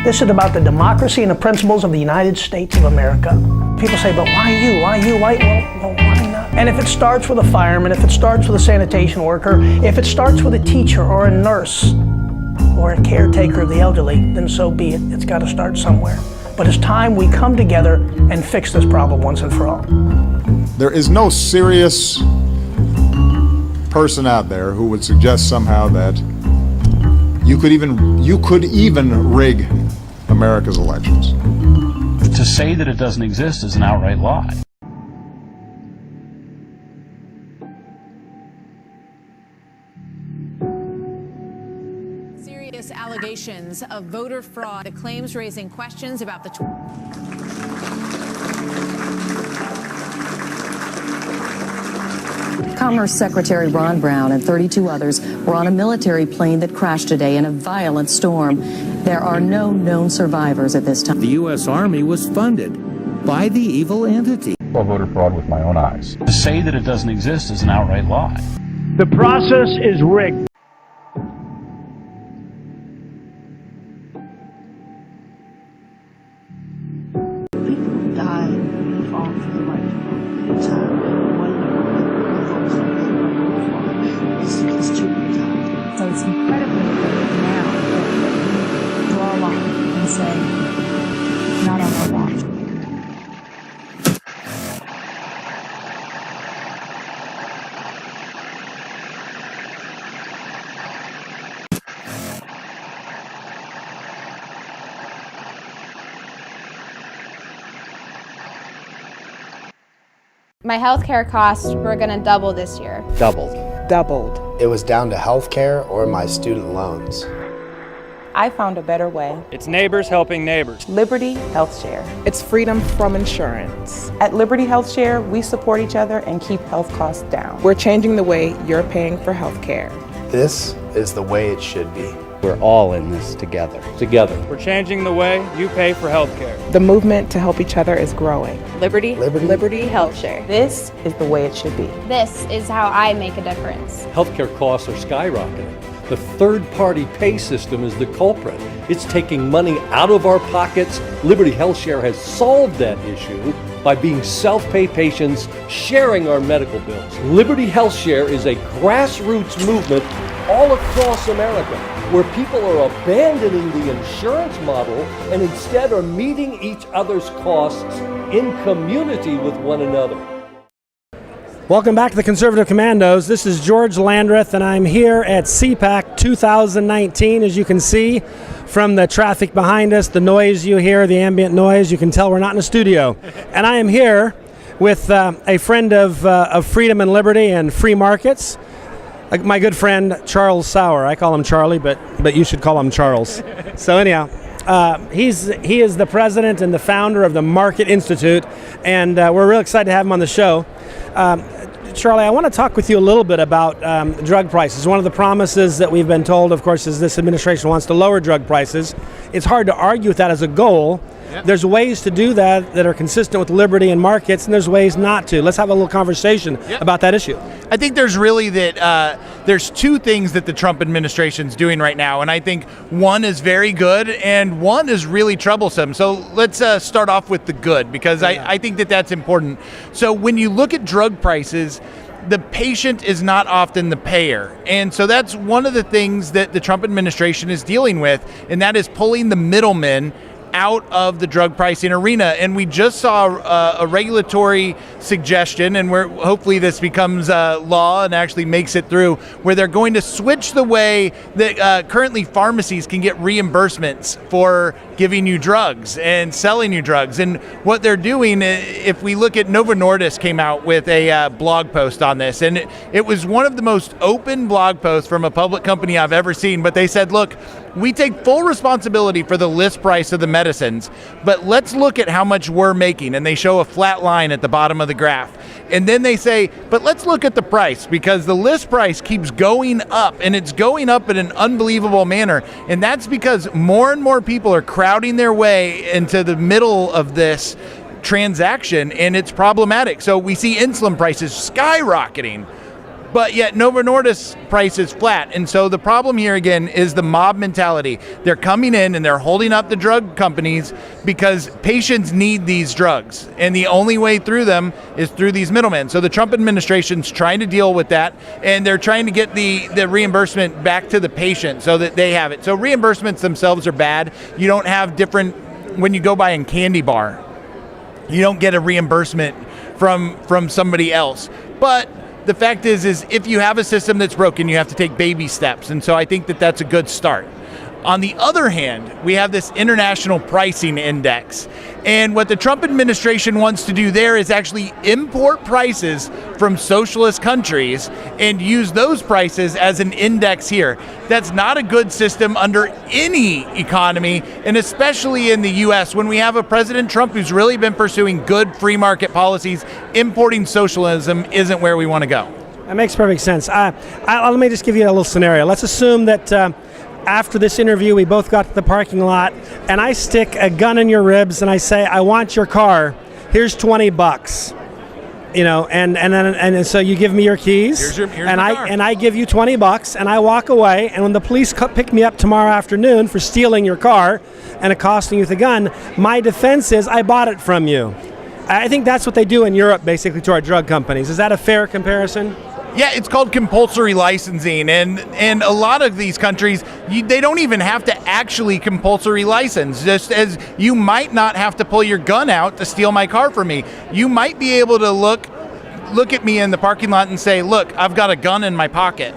This is about the democracy and the principles of the United States of America. People say, but why you? Why you? Why not? And if it starts with a fireman, if it starts with a sanitation worker, if it starts with a teacher or a nurse or a caretaker of the elderly, then so be it. It's got to start somewhere. But it's time we come together and fix this problem once and for all. There is no serious person out there who would suggest somehow that you could even rig America's elections. To say that it doesn't exist is an outright lie. Serious allegations of voter fraud, the claims raising questions about the Commerce Secretary Ron Brown and 32 others were on a military plane that crashed today in a violent storm. There are no known survivors at this time. The U.S. Army was funded by the evil entity. I saw voter fraud with my own eyes. To say that it doesn't exist is an outright lie. The process is rigged. People died fought for the right to vote. It's too late. So it's incredibly important now say, not on our watch. My healthcare costs were going to double this year. Doubled. Doubled. It was down to healthcare or my student loans. I found a better way. It's neighbors helping neighbors. Liberty Health Share. It's freedom from insurance. At Liberty Health Share, we support each other and keep health costs down. We're changing the way you're paying for health care. This is the way it should be. We're all in this together. We're changing the way you pay for health care. The movement to help each other is growing. Liberty Health Share. This is the way it should be. This is how I make a difference. Healthcare costs are skyrocketing. The third-party pay system is the culprit. It's taking money out of our pockets. Liberty Health Share has solved that issue by being self-pay patients sharing our medical bills. Liberty Health Share is a grassroots movement all across America where people are abandoning the insurance model and instead are meeting each other's costs in community with one another. Welcome back to the Conservative Commandos. This is George Landreth, and I'm here at CPAC 2019. As you can see from the traffic behind us, the noise you hear, the ambient noise, you can tell we're not in a studio. And I am here with a friend of freedom and liberty and free markets, my good friend Charles Sauer. I call him Charlie, but you should call him Charles. So anyhow, he is the president and the founder of the Market Institute, and we're real excited to have him on the show. Charlie, I want to talk with you a little bit about drug prices. One of the promises that we've been told, of course, is this administration wants to lower drug prices. It's hard to argue with that as a goal. Yep. There's ways to do that are consistent with liberty and markets, and there's ways not to. Let's have a little conversation about that issue. I think there's really there's two things that the Trump administration's doing right now, and I think one is very good and one is really troublesome. So let's start off with the good, because I think that's important. So when you look at drug prices, the patient is not often the payer. And so that's one of the things that the Trump administration is dealing with, and that is pulling the middlemen out of the drug pricing arena. And we just saw a regulatory suggestion, and where hopefully this becomes law and actually makes it through, where they're going to switch the way that currently pharmacies can get reimbursements for giving you drugs and selling you drugs. And what they're doing, if we look at Novo Nordisk came out with a blog post on this, and it was one of the most open blog posts from a public company I've ever seen. But they said, look, we take full responsibility for the list price of the medicines, but let's look at how much we're making. And they show a flat line at the bottom of the graph. And then they say, but let's look at the price, because the list price keeps going up, and it's going up in an unbelievable manner. And that's because more and more people are crowding their way into the middle of this transaction, and it's problematic. So we see insulin prices skyrocketing, but yet Novo Nordisk's price is flat. And so the problem here again is the mob mentality. They're coming in and they're holding up the drug companies because patients need these drugs, and the only way through them is through these middlemen. So the Trump administration's trying to deal with that, and they're trying to get the reimbursement back to the patient so that they have it. So reimbursements themselves are bad. You don't have different, when you go buy a candy bar, you don't get a reimbursement from somebody else. But the fact is if you have a system that's broken, you have to take baby steps. And so I think that that's a good start. On the other hand, we have this international pricing index. And what the Trump administration wants to do there is actually import prices from socialist countries and use those prices as an index here. That's not a good system under any economy, and especially in the U.S. when we have a President Trump who's really been pursuing good free market policies. Importing socialism isn't where we want to go. That makes perfect sense. Let me just give you a little scenario. Let's assume that after this interview, we both got to the parking lot, and I stick a gun in your ribs, and I say, I want your car. Here's $20. You know, and so you give me your keys, here's and the car. I give you $20, and I walk away. And when the police pick me up tomorrow afternoon for stealing your car and accosting you with a gun, my defense is I bought it from you. I think that's what they do in Europe, basically, to our drug companies. Is that a fair comparison? Yeah, it's called compulsory licensing, and a lot of these countries, they don't even have to actually compulsory license. Just as you might not have to pull your gun out to steal my car from me, you might be able to look at me in the parking lot and say, look, I've got a gun in my pocket.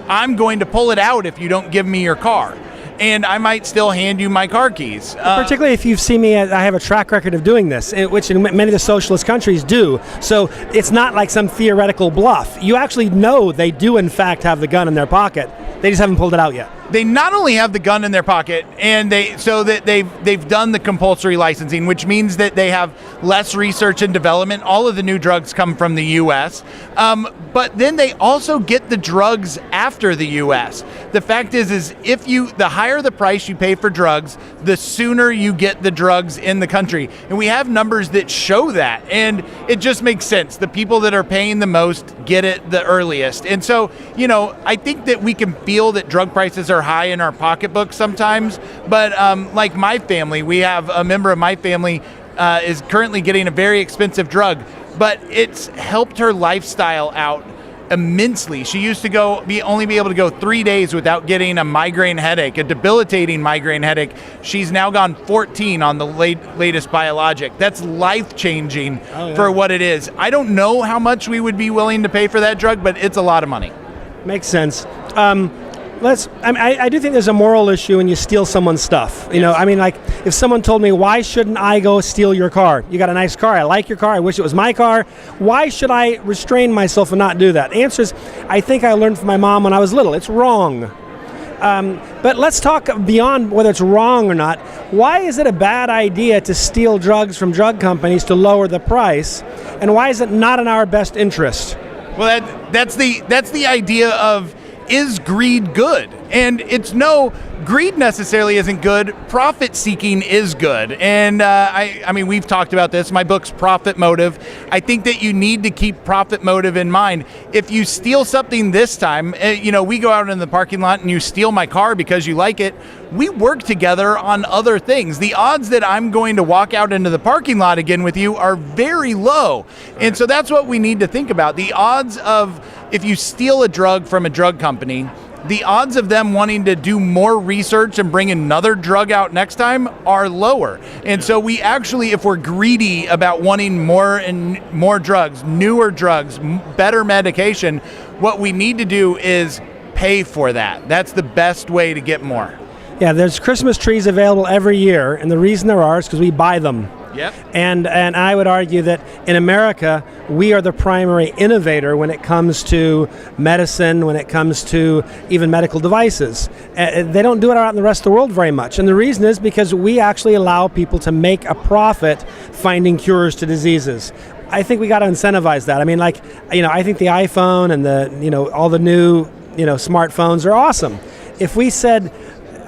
I'm going to pull it out if you don't give me your car. And I might still hand you my car keys. Particularly if you've seen me, I have a track record of doing this, which in many of the socialist countries do. So it's not like some theoretical bluff. You actually know they do, in fact, have the gun in their pocket. They just haven't pulled it out yet. They not only have the gun in their pocket, and they've done the compulsory licensing, which means that they have less research and development. All of the new drugs come from the U.S., but then they also get the drugs after the U.S. The fact is the higher the price you pay for drugs, the sooner you get the drugs in the country. And we have numbers that show that, and it just makes sense. The people that are paying the most get it the earliest. And so, I think that we can feel that drug prices are high in our pocketbook sometimes, but like my family, we have a member of my family is currently getting a very expensive drug, but it's helped her lifestyle out immensely. She used to only be able to go 3 days without getting a migraine headache, a debilitating migraine headache. She's now gone 14 on the latest biologic. That's life-changing for what it is. I don't know how much we would be willing to pay for that drug, but it's a lot of money. Makes sense. I do think there's a moral issue when you steal someone's stuff. Like if someone told me, why shouldn't I go steal your car? You got a nice car. I like your car. I wish it was my car. Why should I restrain myself and not do that? Answer is, I think I learned from my mom when I was little. It's wrong. But let's talk beyond whether it's wrong or not. Why is it a bad idea to steal drugs from drug companies to lower the price? And why is it not in our best interest? Well, that's the idea of, is greed good? And greed necessarily isn't good. Profit seeking is good. And I mean, we've talked about this. My book's Profit Motive. I think that you need to keep profit motive in mind. If you steal something this time, we go out in the parking lot and you steal my car because you like it, we work together on other things. The odds that I'm going to walk out into the parking lot again with you are very low. And so that's what we need to think about. The odds of, if you steal a drug from a drug company, the odds of them wanting to do more research and bring another drug out next time are lower. And so we actually, if we're greedy about wanting more and more drugs, newer drugs, better medication, what we need to do is pay for that. That's the best way to get more. Yeah, there's Christmas trees available every year, and the reason there are is because we buy them. Yep. And I would argue that in America, we are the primary innovator when it comes to medicine, when it comes to even medical devices. They don't do it out in the rest of the world very much. And the reason is because we actually allow people to make a profit finding cures to diseases. I think we got to incentivize that. I mean, I think the iPhone and all the new, smartphones are awesome. If we said,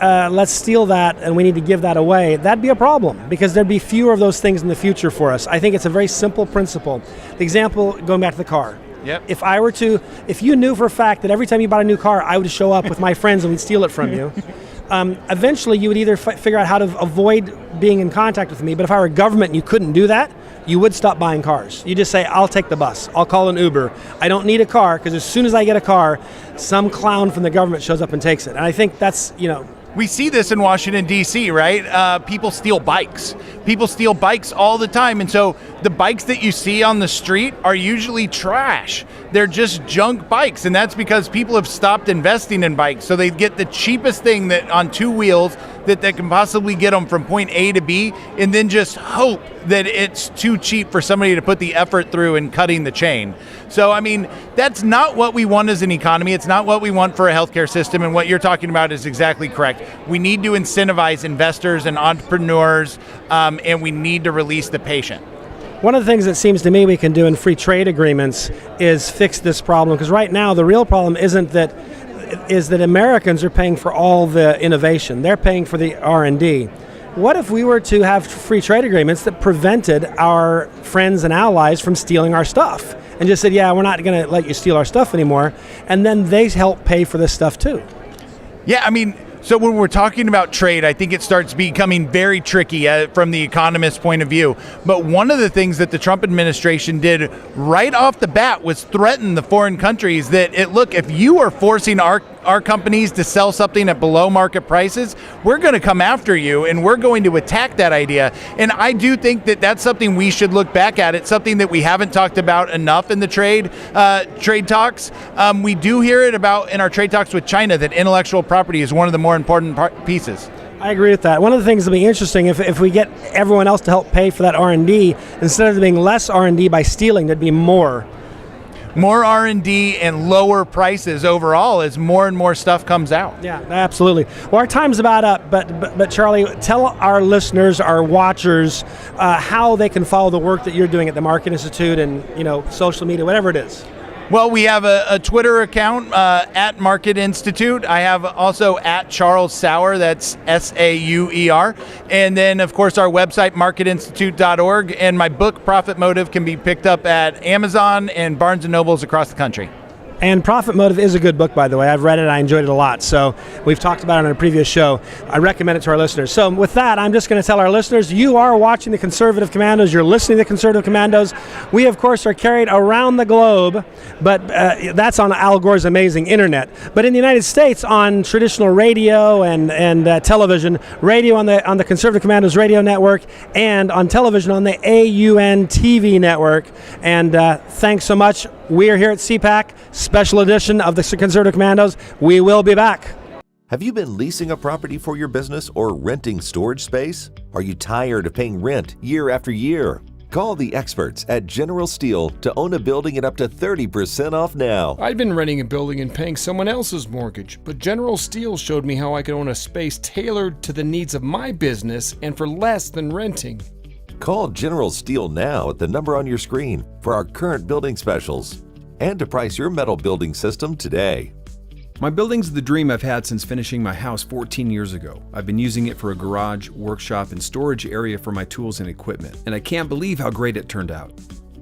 let's steal that and we need to give that away, that'd be a problem because there'd be fewer of those things in the future for us. I think it's a very simple principle. The example, going back to the car. Yep. If you knew for a fact that every time you bought a new car, I would show up with my friends and we'd steal it from you, eventually you would either figure out how to avoid being in contact with me, but if I were a government and you couldn't do that, you would stop buying cars. You just say, I'll take the bus. I'll call an Uber. I don't need a car because as soon as I get a car, some clown from the government shows up and takes it. And I think that's, We see this in Washington, D.C., right? People steal bikes. People steal bikes all the time. And so the bikes that you see on the street are usually trash. They're just junk bikes. And that's because people have stopped investing in bikes. So they get the cheapest thing that on two wheels that can possibly get them from point A to B, and then just hope that it's too cheap for somebody to put the effort through in cutting the chain. So, I mean, that's not what we want as an economy. It's not what we want for a healthcare system. And what you're talking about is exactly correct. We need to incentivize investors and entrepreneurs, and we need to release the patient. One of the things that seems to me we can do in free trade agreements is fix this problem, because right now the real problem is that Americans are paying for all the innovation. They're paying for the R&D. What if we were to have free trade agreements that prevented our friends and allies from stealing our stuff and just said, yeah, we're not going to let you steal our stuff anymore, and then they help pay for this stuff too? Yeah, I mean, So when we're talking about trade, I think it starts becoming very tricky from the economist's point of view. But one of the things that the Trump administration did right off the bat was threaten the foreign countries that, look, if you are forcing our companies to sell something at below market prices, we're going to come after you and we're going to attack that idea. And I do think that that's something we should look back at. It's something that we haven't talked about enough in the trade talks. We do hear it about in our trade talks with China that intellectual property is one of the more important pieces. I agree with that. One of the things that'll be interesting if we get everyone else to help pay for that R&D, instead of there being less R&D by stealing, there'd be more R&D and lower prices overall as more and more stuff comes out. Yeah, absolutely. Well, our time's about up, but Charlie, tell our listeners, our watchers, how they can follow the work that you're doing at the Market Institute and social media, whatever it is. Well, we have a Twitter account at Market Institute. I have also at Charles Sauer, that's Sauer. And then, of course, our website, marketinstitute.org. And my book, Profit Motive, can be picked up at Amazon and Barnes & Nobles across the country. And Profit Motive is a good book, by the way. I've read it. I enjoyed it a lot. So we've talked about it on a previous show. I recommend it to our listeners. So with that, I'm just going to tell our listeners, you are watching the Conservative Commandos. You're listening to the Conservative Commandos. We, of course, are carried around the globe, but that's on Al Gore's amazing internet. But in the United States, on traditional radio and television, radio on the Conservative Commandos radio network, and on television on the AUN TV network. And thanks so much. We are here at CPAC, special edition of the Conservative Commandos. We will be back. Have you been leasing a property for your business or renting storage space? Are you tired of paying rent year after year? Call the experts at General Steel to own a building at up to 30% off now. I'd been renting a building and paying someone else's mortgage, but General Steel showed me how I could own a space tailored to the needs of my business and for less than renting. Call General Steel now at the number on your screen for our current building specials and to price your metal building system today. My building's the dream I've had since finishing my house 14 years ago. I've been using it for a garage, workshop, and storage area for my tools and equipment, and I can't believe how great it turned out.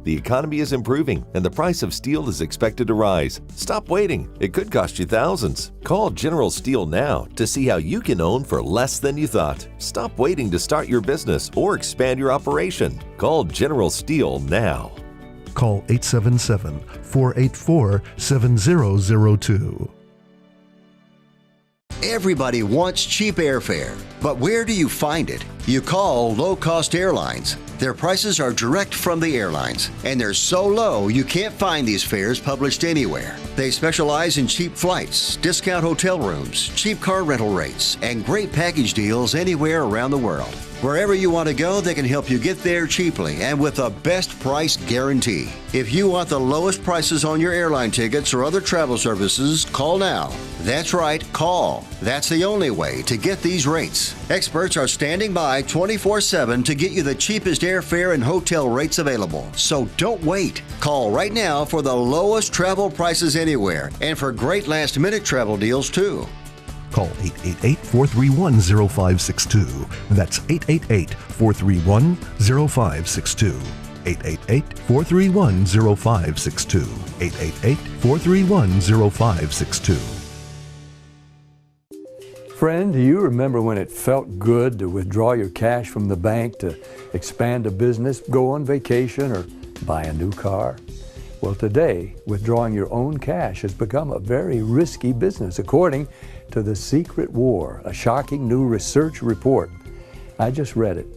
The economy is improving and the price of steel is expected to rise. Stop waiting. It could cost you thousands. Call General Steel now to see how you can own for less than you thought. Stop waiting to start your business or expand your operation. Call General Steel now. Call 877-484-7002. Everybody wants cheap airfare, but where do you find it? You call low-cost airlines. Their prices are direct from the airlines, and they're so low you can't find these fares published anywhere. They specialize in cheap flights, discount hotel rooms, cheap car rental rates, and great package deals anywhere around the world. Wherever you want to go, they can help you get there cheaply and with a best price guarantee. If you want the lowest prices on your airline tickets or other travel services, call now. That's right, call. That's the only way to get these rates. Experts are standing by 24/7 to get you the cheapest airfare and hotel rates available. So don't wait. Call right now for the lowest travel prices anywhere and for great last-minute travel deals too. Call 888-431-0562. That's 888-431-0562. 888-431-0562. 888-431-0562. Friend, do you remember when it felt good to withdraw your cash from the bank to expand a business, go on vacation, or buy a new car? Well, today, withdrawing your own cash has become a very risky business, according to The Secret War, a shocking new research report. I just read it.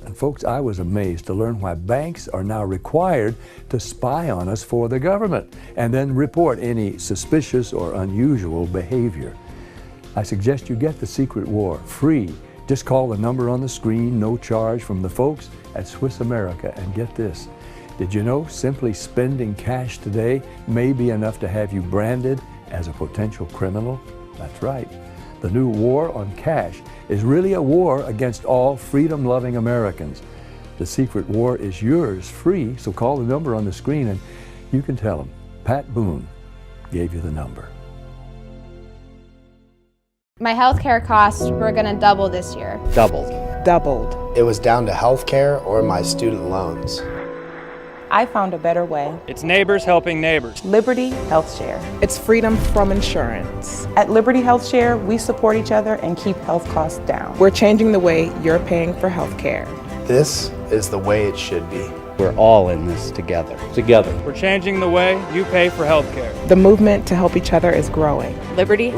And folks, I was amazed to learn why banks are now required to spy on us for the government and then report any suspicious or unusual behavior. I suggest you get The Secret War free. Just call the number on the screen, no charge, from the folks at Swiss America. And get this, did you know simply spending cash today may be enough to have you branded as a potential criminal? That's right. The new war on cash is really a war against all freedom-loving Americans. The Secret War is yours free, so call the number on the screen and you can tell them Pat Boone gave you the number. My healthcare costs were going to double this year. Doubled. Doubled. It was down to healthcare or my student loans. I found a better way. It's neighbors helping neighbors. Liberty Health Share. It's freedom from insurance. At Liberty Health Share, we support each other and keep health costs down. We're changing the way you're paying for health care. This is the way it should be. We're all in this together. Together. We're changing the way you pay for health care. The movement to help each other is growing. Liberty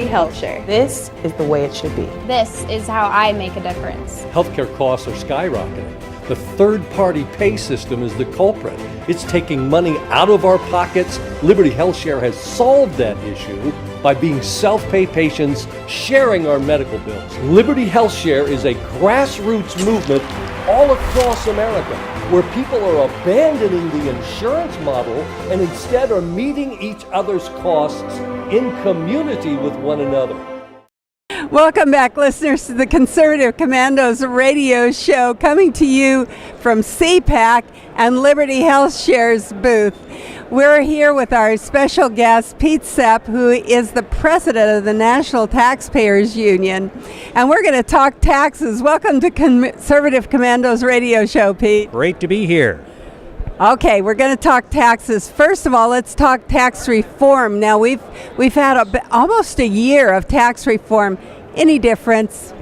Health Share. This is the way it should be. This is how I make a difference. Healthcare costs are skyrocketing. The third-party pay system is the culprit. It's taking money out of our pockets. Liberty Health Share has solved that issue by being self-pay patients sharing our medical bills. Liberty Health Share is a grassroots movement all across America where people are abandoning the insurance model and instead are meeting each other's costs in community with one another. Welcome back, listeners, to the Conservative Commandos radio show, coming to you from CPAC and Liberty Health Share's booth. We're here with our special guest, Pete Sepp, who is the president of the National Taxpayers Union, and we're going to talk taxes. Welcome to Conservative Commandos radio show, Pete. Great to be here. Okay, we're going to talk taxes. First of all, let's talk tax reform. Now, we've had almost a year of tax reform. Any difference?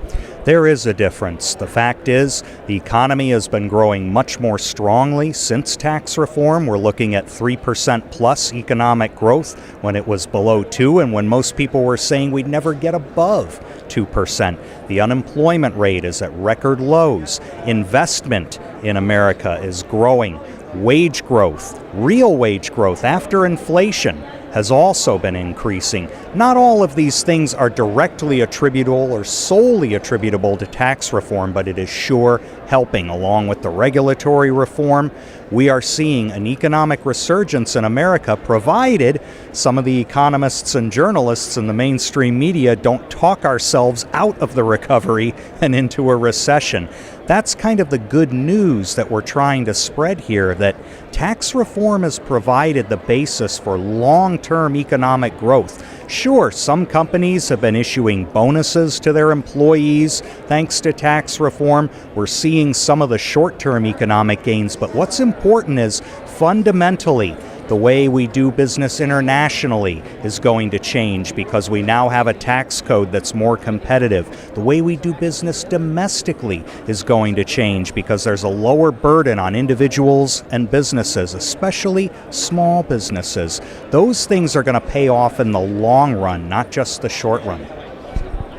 There is a difference. The fact is, the economy has been growing much more strongly since tax reform. We're looking at 3% plus economic growth when it was below 2%, and when most people were saying we'd never get above 2%. The unemployment rate is at record lows. Investment in America is growing. Wage growth, real wage growth after inflation, has also been increasing. Not all of these things are directly attributable or solely attributable to tax reform, but it is sure helping. Along with the regulatory reform, we are seeing an economic resurgence in America, provided some of the economists and journalists in the mainstream media don't talk ourselves out of the recovery and into a recession. That's kind of the good news that we're trying to spread here, that tax reform has provided the basis for long-term economic growth. Sure, some companies have been issuing bonuses to their employees thanks to tax reform. We're seeing some of the short-term economic gains, but what's important is fundamentally, the way we do business internationally is going to change because we now have a tax code that's more competitive. The way we do business domestically is going to change because there's a lower burden on individuals and businesses, especially small businesses. Those things are going to pay off in the long run, not just the short run.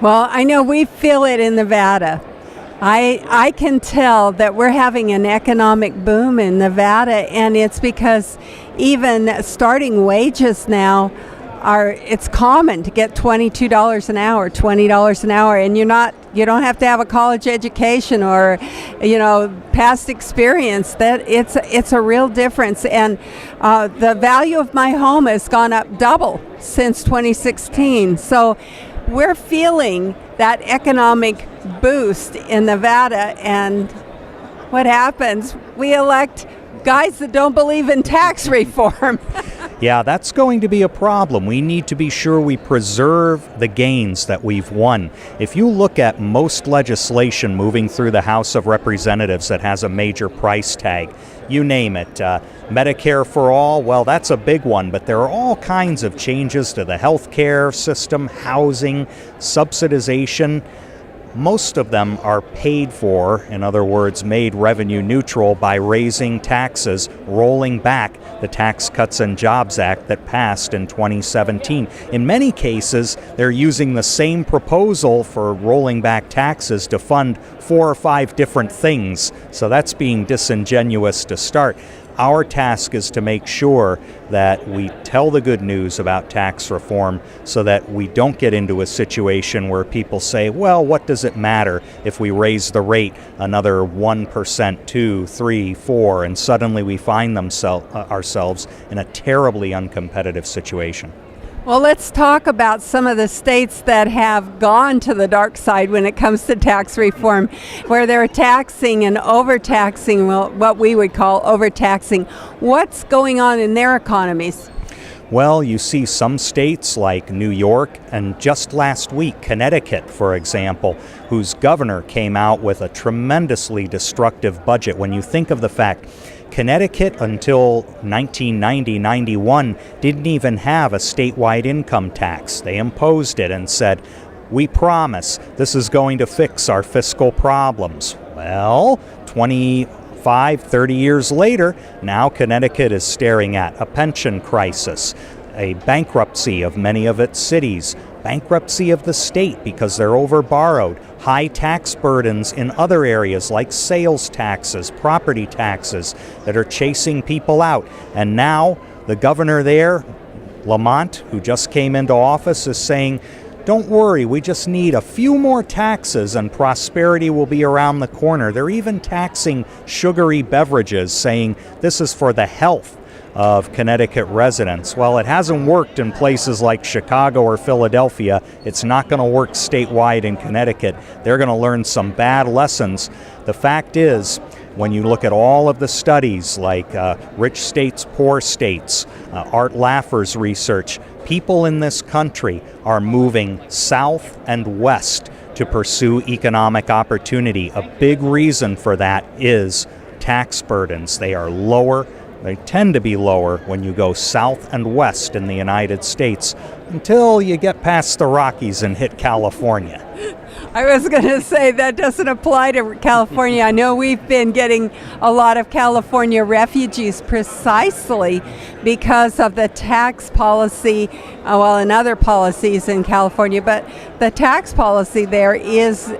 Well, I know we feel it in Nevada. I can tell that we're having an economic boom in Nevada, and it's because even starting wages now it's common to get $22 an hour, $20 an hour, and you don't have to have a college education or past experience. That it's a real difference, and the value of my home has gone up double since 2016. So we're feeling that economic boost in Nevada, and what happens? We elect guys that don't believe in tax reform. Yeah, that's going to be a problem. We need to be sure we preserve the gains that we've won. If you look at most legislation moving through the House of Representatives that has a major price tag, you name it, Medicare for all, well, that's a big one, but there are all kinds of changes to the health care system, housing, subsidization. Most of them are paid for, in other words, made revenue neutral by raising taxes, rolling back the Tax Cuts and Jobs Act that passed in 2017. In many cases, they're using the same proposal for rolling back taxes to fund 4 or 5 different things. So that's being disingenuous to start. Our task is to make sure that we tell the good news about tax reform so that we don't get into a situation where people say, well, what does it matter if we raise the rate another 1%, 2, 3, 4, and suddenly we find ourselves in a terribly uncompetitive situation. Well, let's talk about some of the states that have gone to the dark side when it comes to tax reform, where they're taxing and overtaxing, well, what we would call overtaxing. What's going on in their economies? Well, you see some states like New York and just last week, Connecticut, for example, whose governor came out with a tremendously destructive budget. When you think of the fact Connecticut, until 1990-91, didn't even have a statewide income tax. They imposed it and said, we promise this is going to fix our fiscal problems. Well, 30 years later, now Connecticut is staring at a pension crisis, a bankruptcy of many of its cities, bankruptcy of the state because they're overborrowed, high tax burdens in other areas like sales taxes, property taxes that are chasing people out. And now the governor there, Lamont, who just came into office, is saying, don't worry, we just need a few more taxes and prosperity will be around the corner. They're even taxing sugary beverages, saying this is for the health of Connecticut residents. Well, it hasn't worked in places like Chicago or Philadelphia. It's not going to work statewide in Connecticut. They're going to learn some bad lessons. The fact is, when you look at all of the studies like Rich States, Poor States, Art Laffer's research, people in this country are moving south and west to pursue economic opportunity. A big reason for that is tax burdens. They are lower. They tend to be lower when you go south and west in the United States until you get past the Rockies and hit California. I was going to say that doesn't apply to California. I know we've been getting a lot of California refugees precisely because of the tax policy, and other policies in California, but the tax policy there is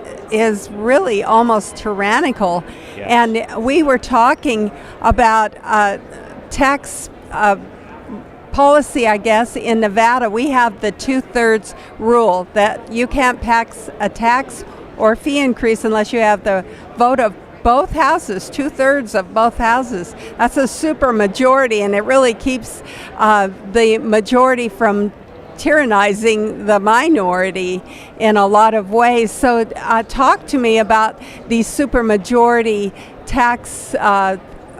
really almost tyrannical. Yes. And we were talking about tax policy, I guess, in Nevada. We have the 2/3 rule that you can't pass a tax or fee increase unless you have the vote of both houses, 2/3 of both houses. That's a super majority, and it really keeps the majority from tyrannizing the minority in a lot of ways. So talk to me about these supermajority tax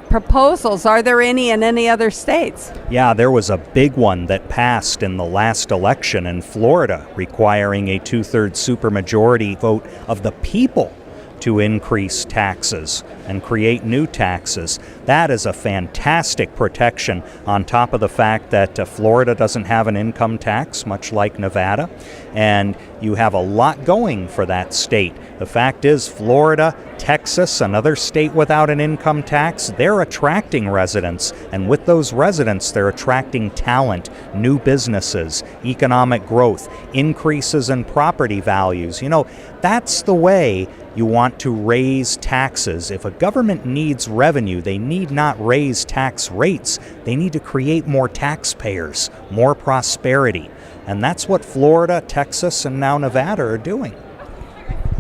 proposals. Are there any in any other states? Yeah, there was a big one that passed in the last election in Florida, requiring a 2/3 supermajority vote of the people to increase taxes and create new taxes. That is a fantastic protection, on top of the fact that Florida doesn't have an income tax, much like Nevada, and you have a lot going for that state. The fact is, Florida, Texas, another state without an income tax, they're attracting residents, and with those residents, they're attracting talent, new businesses, economic growth, increases in property values. You know, that's the way you want to raise taxes. If a government needs revenue, they need not raise tax rates. They need to create more taxpayers, more prosperity. And that's what Florida, Texas, and now Nevada are doing.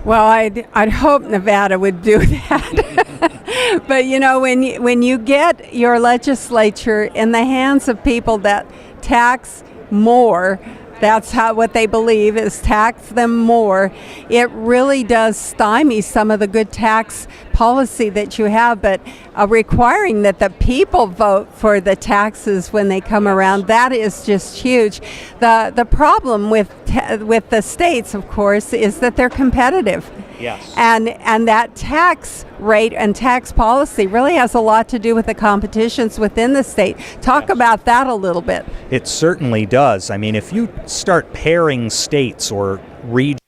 Well, I'd hope Nevada would do that. But you know, when you get your legislature in the hands of people that tax more, that's what they believe is tax them more. It really does stymie some of the good tax policy that you have, but requiring that the people vote for the taxes when they come around, that is just huge. The problem with the states, of course, is that they're competitive. Yes. And that tax rate and tax policy really has a lot to do with the competitions within the state. Talk about that a little bit. It certainly does. I mean, if you start pairing states or regions,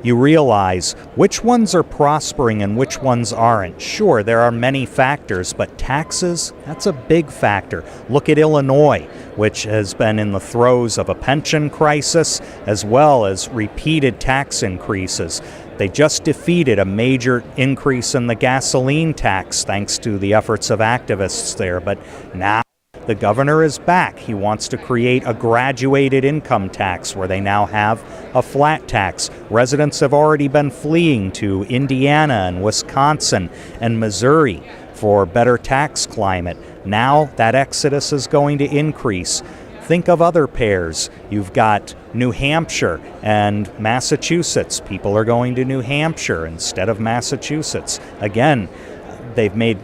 you realize which ones are prospering and which ones aren't. Sure, there are many factors, but taxes, that's a big factor. Look at Illinois, which has been in the throes of a pension crisis as well as repeated tax increases. They just defeated a major increase in the gasoline tax thanks to the efforts of activists there, but now the governor is back. He wants to create a graduated income tax where they now have a flat tax. Residents have already been fleeing to Indiana and Wisconsin and Missouri for better tax climate. Now that exodus is going to increase. Think of other pairs. You've got New Hampshire and Massachusetts. People are going to New Hampshire instead of Massachusetts. Again, they've made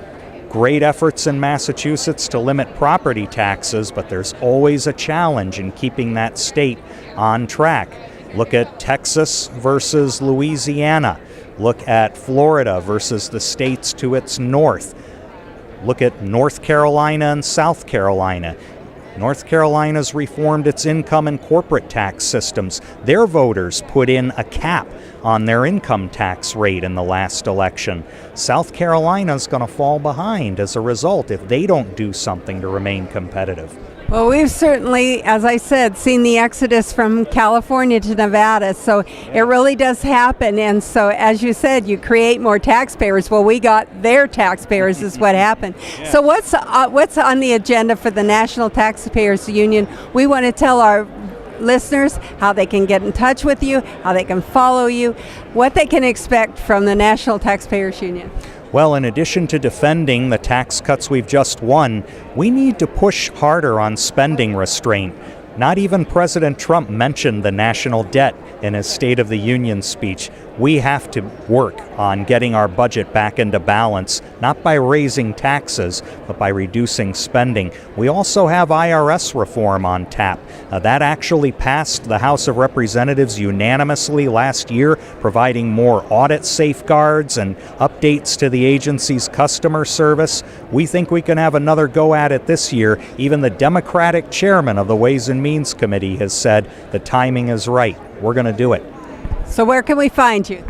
great efforts in Massachusetts to limit property taxes, but there's always a challenge in keeping that state on track. Look at Texas versus Louisiana. Look at Florida versus the states to its north. Look at North Carolina and South Carolina. North Carolina's reformed its income and corporate tax systems. Their voters put in a cap on their income tax rate in the last election. South Carolina's going to fall behind as a result if they don't do something to remain competitive. Well, we've certainly, as I said, seen the exodus from California to Nevada, so it really does happen. And so, as you said, you create more taxpayers. Well, we got their taxpayers is what happened. Yeah. So what's on the agenda for the National Taxpayers Union? We want to tell our listeners how they can get in touch with you, how they can follow you, what they can expect from the National Taxpayers Union. Well, in addition to defending the tax cuts we've just won, we need to push harder on spending restraint. Not even President Trump mentioned the national debt in his State of the Union speech. We have to work on getting our budget back into balance, not by raising taxes, but by reducing spending. We also have IRS reform on tap. That actually passed the House of Representatives unanimously last year, providing more audit safeguards and updates to the agency's customer service. We think we can have another go at it this year. Even the Democratic chairman of the Ways and Means Committee has said the timing is right. We're going to do it. So where can we find you?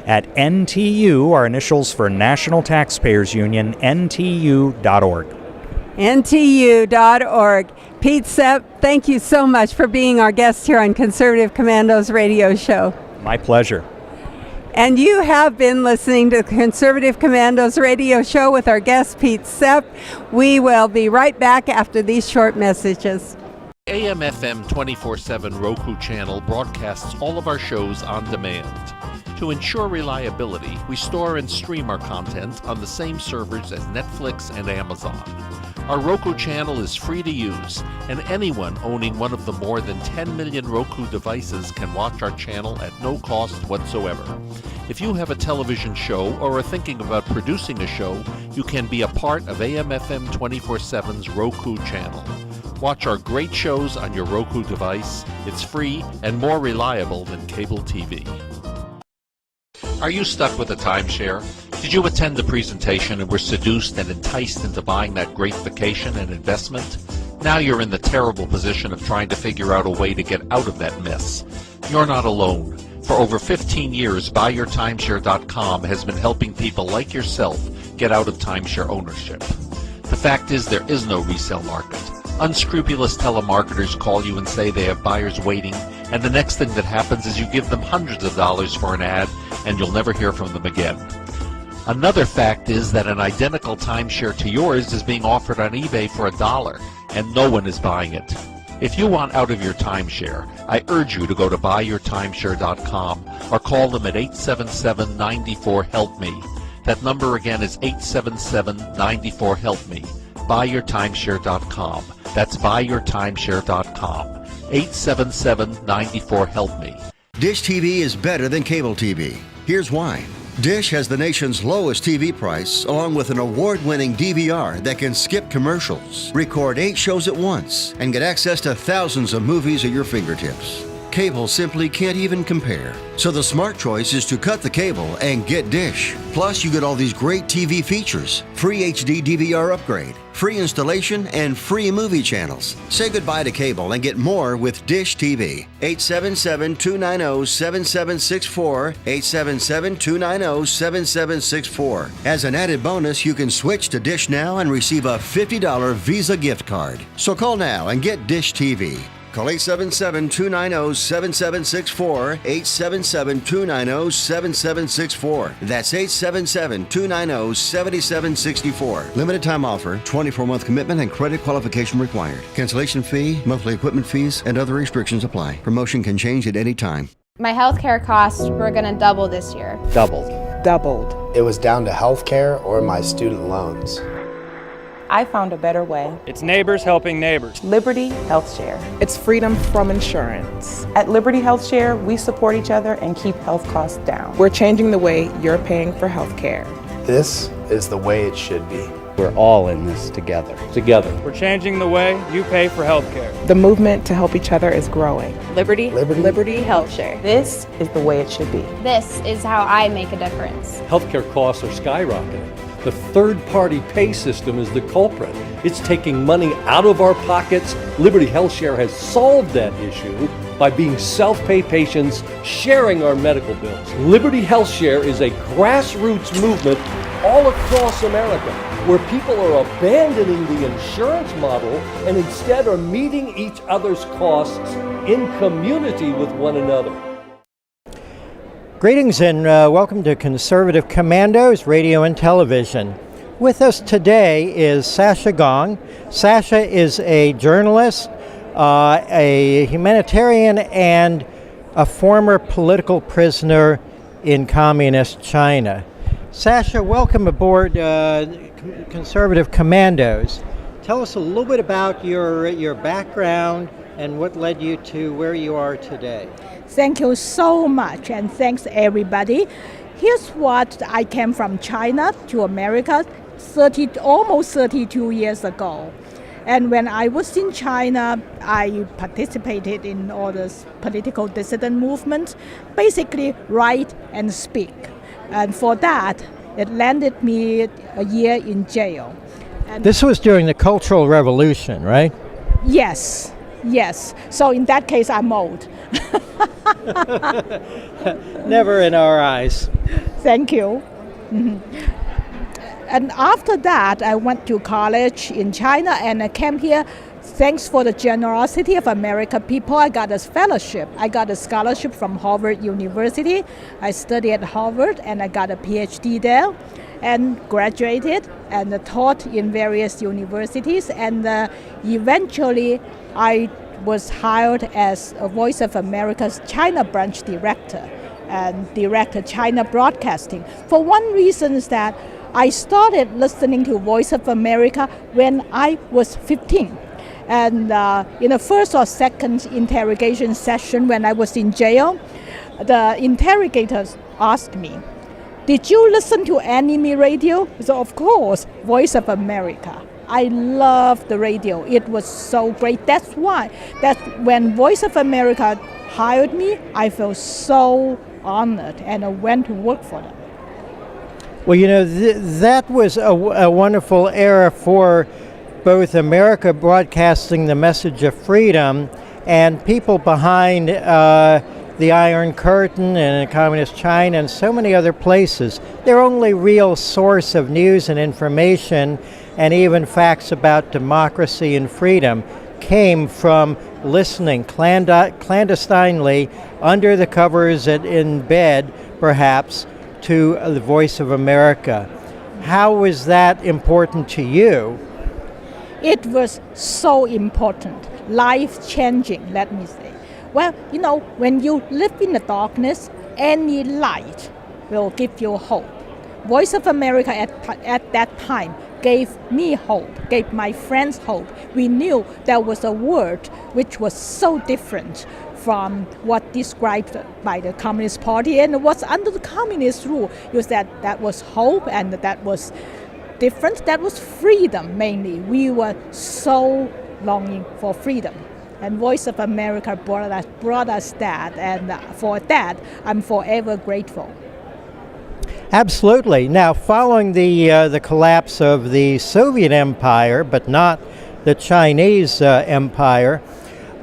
At NTU, our initials for National Taxpayers Union, NTU.org. NTU.org. Pete Sepp, thank you so much for being our guest here on Conservative Commandos radio show. My pleasure. And you have been listening to the Conservative Commandos radio show with our guest, Pete Sepp. We will be right back after these short messages. AM/FM 24/7 Roku channel broadcasts all of our shows on demand. To ensure reliability, we store and stream our content on the same servers as Netflix and Amazon. Our Roku channel is free to use, and anyone owning one of the more than 10 million Roku devices can watch our channel at no cost whatsoever. If you have a television show or are thinking about producing a show, you can be a part of AM/FM 24/7's Roku channel. Watch our great shows on your Roku device. It's free and more reliable than cable TV. Are you stuck with a timeshare? Did you attend the presentation and were seduced and enticed into buying that great vacation and investment? Now you're in the terrible position of trying to figure out a way to get out of that mess. You're not alone. For over 15 years, BuyYourTimeshare.com has been helping people like yourself get out of timeshare ownership. The fact is there is no resale market. Unscrupulous telemarketers call you and say they have buyers waiting, and the next thing that happens is you give them hundreds of dollars for an ad, and you'll never hear from them again. Another fact is that an identical timeshare to yours is being offered on eBay for $1, and no one is buying it. If you want out of your timeshare, I urge you to go to BuyYourTimeshare.com or call them at 877-94-HELP-ME. That number again is 877-94-HELP-ME. BuyYourTimeshare.com. That's BuyYourTimeshare.com. 877-94-HELP-ME. Dish TV is better than cable TV. Here's why. Dish has the nation's lowest TV price, along with an award-winning DVR that can skip commercials, record 8 shows at once, and get access to thousands of movies at your fingertips. Cable simply can't even compare. So the smart choice is to cut the cable and get Dish. Plus, you get all these great TV features, free HD DVR upgrade, free installation, and free movie channels. Say goodbye to cable and get more with Dish TV. 877-290-7764, 877-290-7764. As an added bonus, you can switch to Dish now and receive a $50 Visa gift card. So call now and get Dish TV. Call 877-290-7764, 877-290-7764. That's 877-290-7764. Limited time offer, 24-month commitment and credit qualification required. Cancellation fee, monthly equipment fees, and other restrictions apply. Promotion can change at any time. My healthcare costs were going to double this year. Doubled. It was down to healthcare or my student loans. I found a better way. It's neighbors helping neighbors. Liberty Health Share. It's freedom from insurance. At Liberty Health Share, we support each other and keep health costs down. We're changing the way you're paying for health care. This is the way it should be. We're all in this together. We're changing the way you pay for health care. The movement to help each other is growing. Liberty Health Share. This is the way it should be. This is how I make a difference. Healthcare costs are skyrocketing. The third-party pay system is the culprit. It's taking money out of our pockets. Liberty HealthShare has solved that issue by being self-pay patients sharing our medical bills. Liberty HealthShare is a grassroots movement all across America where people are abandoning the insurance model and instead are meeting each other's costs in community with one another. Greetings and welcome to Conservative Commandos Radio and Television. With us today is Sasha Gong. Sasha is a journalist, a humanitarian, and a former political prisoner in communist China. Sasha, welcome aboard Conservative Commandos. Tell us a little bit about your background and what led you to where you are today. Thank you so much, and thanks everybody. Here's what I came from China to America almost 32 years ago. And when I was in China, I participated in all this political dissident movement, basically write and speak. And for that, it landed me a year in jail. And this was during the Cultural Revolution, right? Yes. So in that case, I'm old. Never in our eyes. Thank you. Mm-hmm. And after that, I went to college in China and I came here. Thanks for the generosity of American people, I got a fellowship. I got a scholarship from Harvard University. I studied at Harvard and I got a PhD there and graduated and taught in various universities. And eventually, I was hired as a Voice of America's China branch director and director China Broadcasting. For one reason is that I started listening to Voice of America when I was 15. And in the first or second interrogation session when I was in jail, the interrogators asked me, "Did you listen to enemy radio?" So of course, Voice of America. I love the radio. It was so great. That's when Voice of America hired me, I felt so honored and I went to work for them. Well, you know, that was a wonderful era for both America broadcasting the message of freedom and people behind the Iron Curtain and in Communist China and so many other places. Their only real source of news and information and even facts about democracy and freedom came from listening clandestinely under the covers in bed, perhaps, to the Voice of America. How was that important to you? It was so important, life-changing, let me say. Well, you know, when you live in the darkness, any light will give you hope. Voice of America at that time gave me hope, gave my friends hope. We knew there was a world which was so different from what described by the Communist Party and what's under the communist rule. Was that was hope and that was different. That was freedom mainly. We were so longing for freedom. And Voice of America brought us that, and for that, I'm forever grateful. Absolutely. Now, following the collapse of the Soviet Empire, but not the Chinese Empire,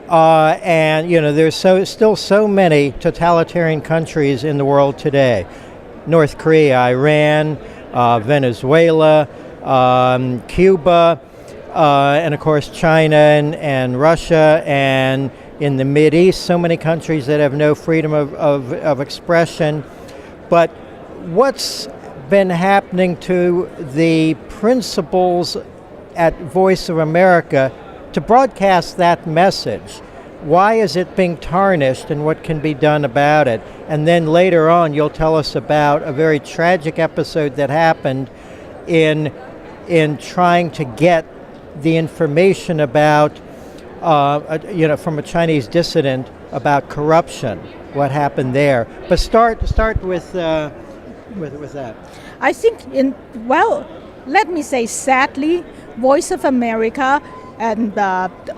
and you know, there's still so many totalitarian countries in the world today: North Korea, Iran, Venezuela, Cuba, and of course China and Russia, and in the Mideast, so many countries that have no freedom of expression. But what's been happening to the principles at Voice of America to broadcast that message? Why is it being tarnished and what can be done about it? And then later on, you'll tell us about a very tragic episode that happened in trying to get the information about, from a Chinese dissident about corruption, what happened there. But start with that. I think, let me say sadly, Voice of America and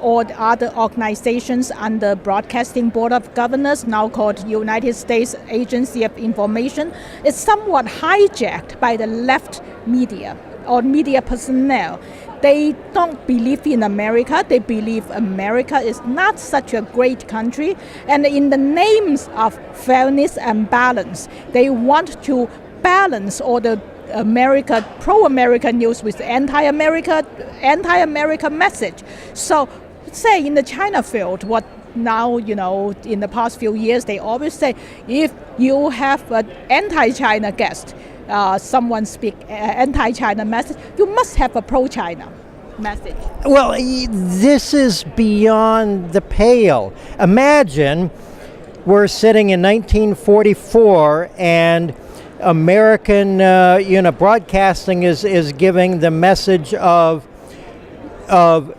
all the other organizations under Broadcasting Board of Governors, now called United States Agency of Information, is somewhat hijacked by the left media or media personnel. They don't believe in America. They believe America is not such a great country. And in the names of fairness and balance, they want to balance all the pro-American news with anti-America message. So, say in the China field, what now, in the past few years, they always say, if you have an anti-China guest, someone speak anti-China message, you must have a pro-China message. Well, this is beyond the pale. Imagine we're sitting in 1944 and American, broadcasting is giving the message of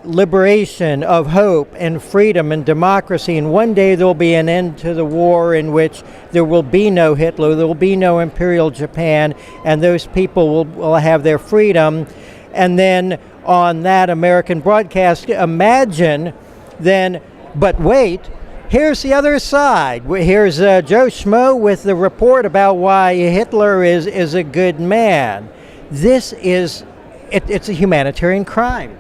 liberation, of hope and freedom and democracy. And one day there'll be an end to the war in which there will be no Hitler, there will be no Imperial Japan, and those people will have their freedom. And then on that American broadcast, imagine then, but wait, here's the other side. Here's Joe Schmo with the report about why Hitler is a good man. This is, it's a humanitarian crime.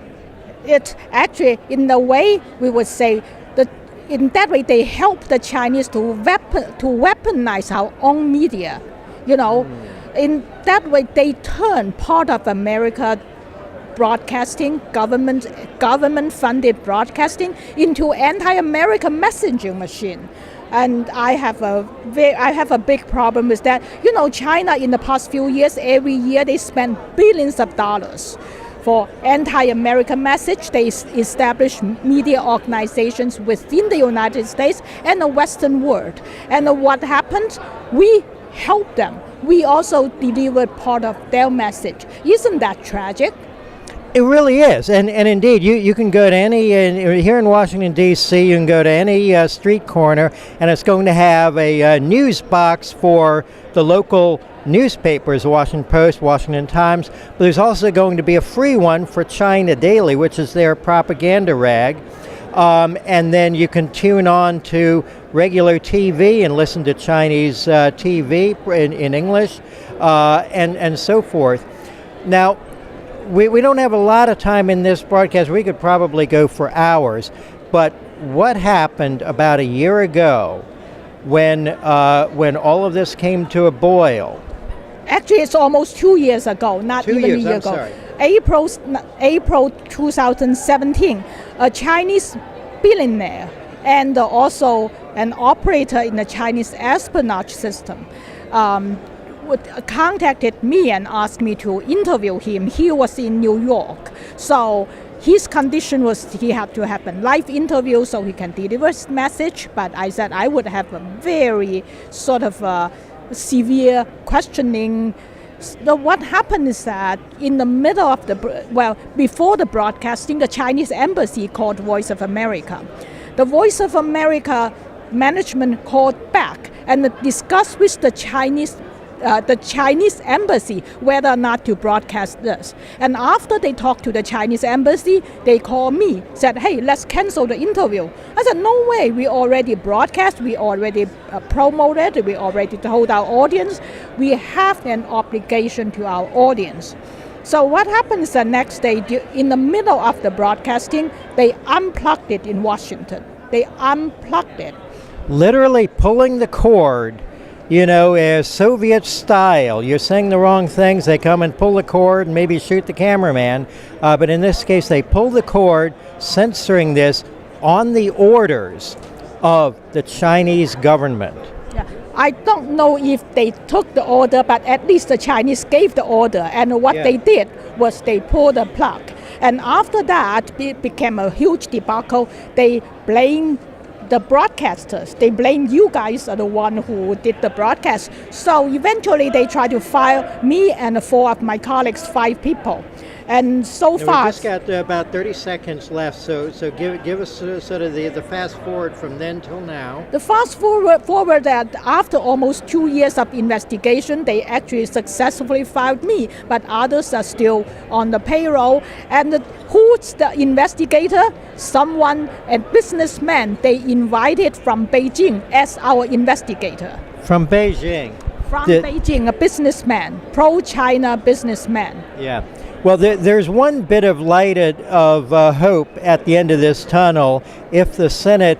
It's actually, in a way, we would say that in that way they help the Chinese to weaponize our own media. In that way they turn part of America broadcasting, government-funded broadcasting, into anti-American messaging machine. And I have a big problem with that. China in the past few years, every year they spend billions of dollars for anti-American message. They establish media organizations within the United States and the Western world. And what happens? We help them. We also deliver part of their message. Isn't that tragic? It really is, and indeed, you can go to any, here in Washington, D.C., you can go to any street corner, and it's going to have a news box for the local newspapers, Washington Post, Washington Times, but there's also going to be a free one for China Daily, which is their propaganda rag, and then you can tune on to regular TV and listen to Chinese TV in English, and so forth. Now, we don't have a lot of time in this broadcast. We could probably go for hours. But what happened about a year ago when all of this came to a boil? Actually, it's almost 2 years ago, not even a year ago. Sorry. April 2017, a Chinese billionaire and also an operator in the Chinese espionage system contacted me and asked me to interview him. He was in New York, so his condition was he had to have a live interview so he can deliver his message. But I said I would have a very sort of severe questioning. So what happened is that in the middle of before the broadcasting, the Chinese embassy called Voice of America. The Voice of America management called back and discussed with the Chinese embassy whether or not to broadcast this. And after they talked to the Chinese embassy, they called me, said, hey, let's cancel the interview. I said, no way, we already broadcast, we already promoted, we already told our audience, we have an obligation to our audience. So what happens the next day, in the middle of the broadcasting, they unplugged it in Washington. They unplugged it. Literally pulling the cord. As Soviet style, you're saying the wrong things, they come and pull the cord and maybe shoot the cameraman. But in this case, they pull the cord, censoring this on the orders of the Chinese government. Yeah. I don't know if they took the order, but at least the Chinese gave the order. And what they did was they pulled the plug. And after that, it became a huge debacle. They blamed the broadcasters. They blame you guys are the one who did the broadcast. So eventually they tried to fire me and 4 of my colleagues, 5 people. and so We fast. just got about 30 seconds left, so give us sort of the fast forward from then till now. The fast forward that after almost 2 years of investigation, they actually successfully fired me, but others are still on the payroll. And who's the investigator? Someone, a businessman they invited from Beijing as our investigator. From Beijing. From Beijing, a businessman, pro-China businessman. Yeah. Well, there's one bit of light of hope at the end of this tunnel if the Senate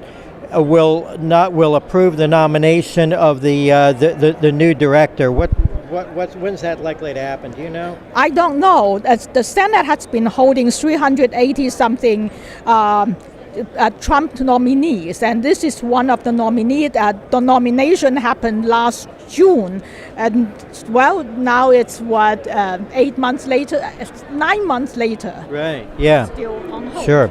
will approve the nomination of the new director. When's that likely to happen? Do you know? I don't know. The Senate has been holding 380 something Trump nominees, and this is one of the nominees. The nomination happened last June, and well, now it's 8 months later, 9 months later. Right. Yeah. Still on hold. Sure.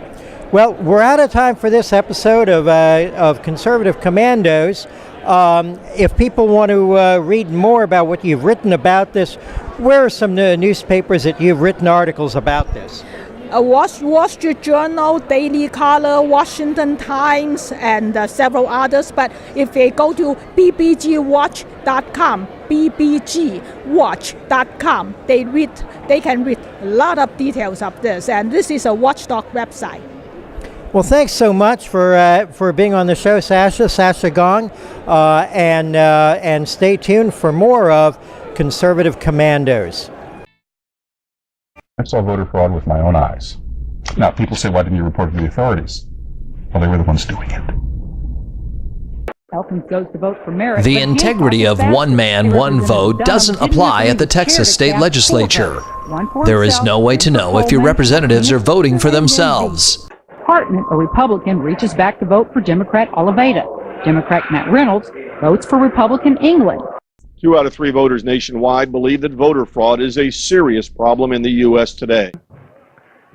Well, we're out of time for this episode of Conservative Commandos. If people want to read more about what you've written about this, where are some newspapers that you've written articles about this? Wall Street Journal, Daily Caller, Washington Times, and several others. But if they go to bbgwatch.com, bbgwatch.com, they can read a lot of details of this. And this is a watchdog website. Well, thanks so much for being on the show, Sasha Gong, and stay tuned for more of Conservative Commandos. I saw voter fraud with my own eyes. Now, people say, why didn't you report it to the authorities? Well, they were the ones doing it. The integrity of one man, one vote doesn't apply at the Texas state legislature. There is no way to know if your representatives are voting for themselves. Department, a Republican, reaches back to vote for Democrat Oliveira. Democrat Matt Reynolds votes for Republican England. 2 out of 3 voters nationwide believe that voter fraud is a serious problem in the U.S. today.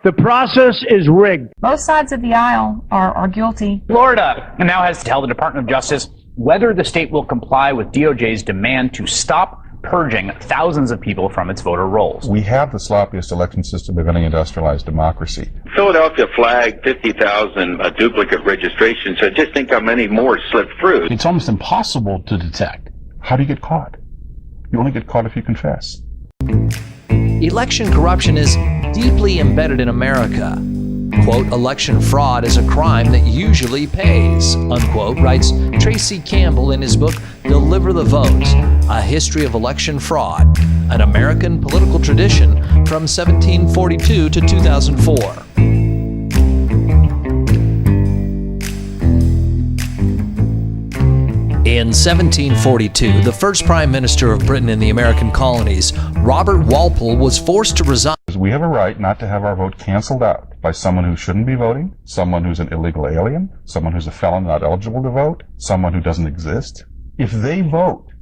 The process is rigged. Both sides of the aisle are guilty. Florida now has to tell the Department of Justice whether the state will comply with DOJ's demand to stop purging thousands of people from its voter rolls. We have the sloppiest election system of any industrialized democracy. Philadelphia flagged 50,000 duplicate registrations, so just think how many more slipped through. It's almost impossible to detect. How do you get caught? You only get caught if you confess. Election corruption is deeply embedded in America. Quote, election fraud is a crime that usually pays, unquote, writes Tracy Campbell in his book, Deliver the Vote, A History of Election Fraud, an American political tradition from 1742 to 2004. In 1742, the first Prime Minister of Britain in the American colonies, Robert Walpole, was forced to resign. We have a right not to have our vote canceled out by someone who shouldn't be voting, someone who's an illegal alien, someone who's a felon not eligible to vote, someone who doesn't exist. If they vote,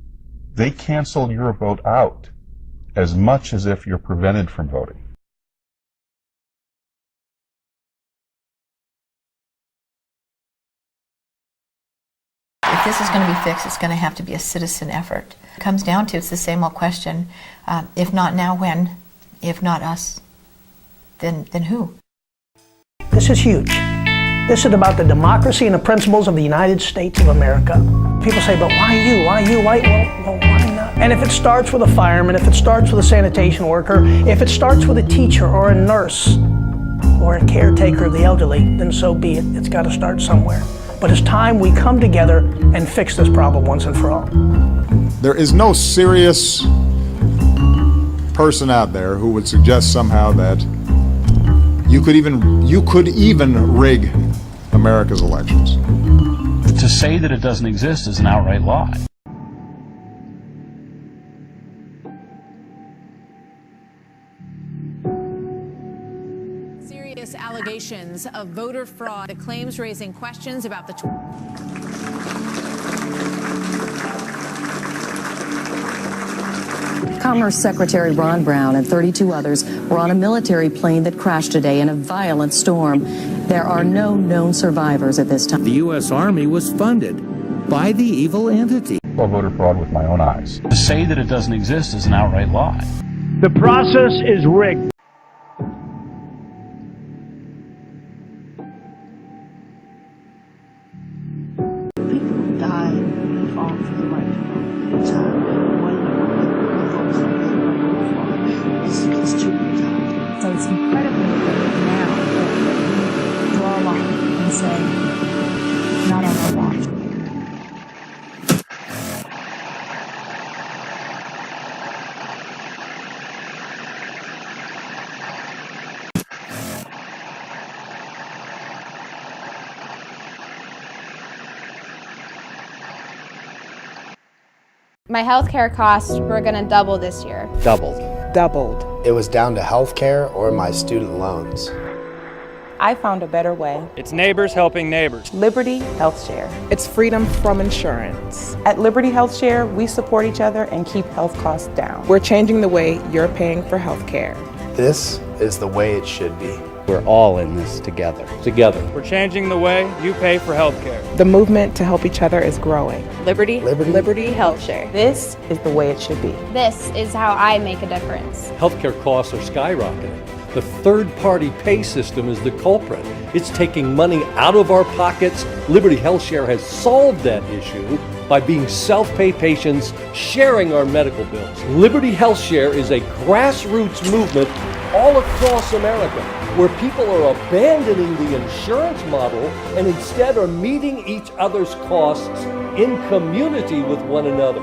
they cancel your vote out as much as if you're prevented from voting. If this is going to be fixed, it's going to have to be a citizen effort. It comes down to, it's the same old question, if not now, when? If not us, then who? This is huge. This is about the democracy and the principles of the United States of America. People say, but why you? Why you? Well, why not? And if it starts with a fireman, if it starts with a sanitation worker, if it starts with a teacher or a nurse or a caretaker of the elderly, then so be it. It's got to start somewhere. But it's time we come together and fix this problem once and for all. There is no serious person out there who would suggest somehow that you could even rig America's elections. To say that it doesn't exist is an outright lie. Serious allegations of voter fraud, the claims raising questions about the Commerce Secretary Ron Brown and 32 others were on a military plane that crashed today in a violent storm. There are no known survivors at this time. The U.S. Army was funded by the evil entity. I saw voter fraud with my own eyes. To say that it doesn't exist is an outright lie. The process is rigged. My healthcare costs were going to double this year. Doubled. It was down to healthcare or my student loans. I found a better way. It's neighbors helping neighbors. Liberty Health Share. It's freedom from insurance. At Liberty Health Share, we support each other and keep health costs down. We're changing the way you're paying for health care. This is the way it should be. We're all in this together. We're changing the way you pay for health care. The movement to help each other is growing. Liberty Health Share. This is the way it should be. This is how I make a difference. Healthcare costs are skyrocketing. The third-party pay system is the culprit. It's taking money out of our pockets. Liberty Health Share has solved that issue by being self-pay patients sharing our medical bills. Liberty Health Share is a grassroots movement all across America where people are abandoning the insurance model and instead are meeting each other's costs in community with one another.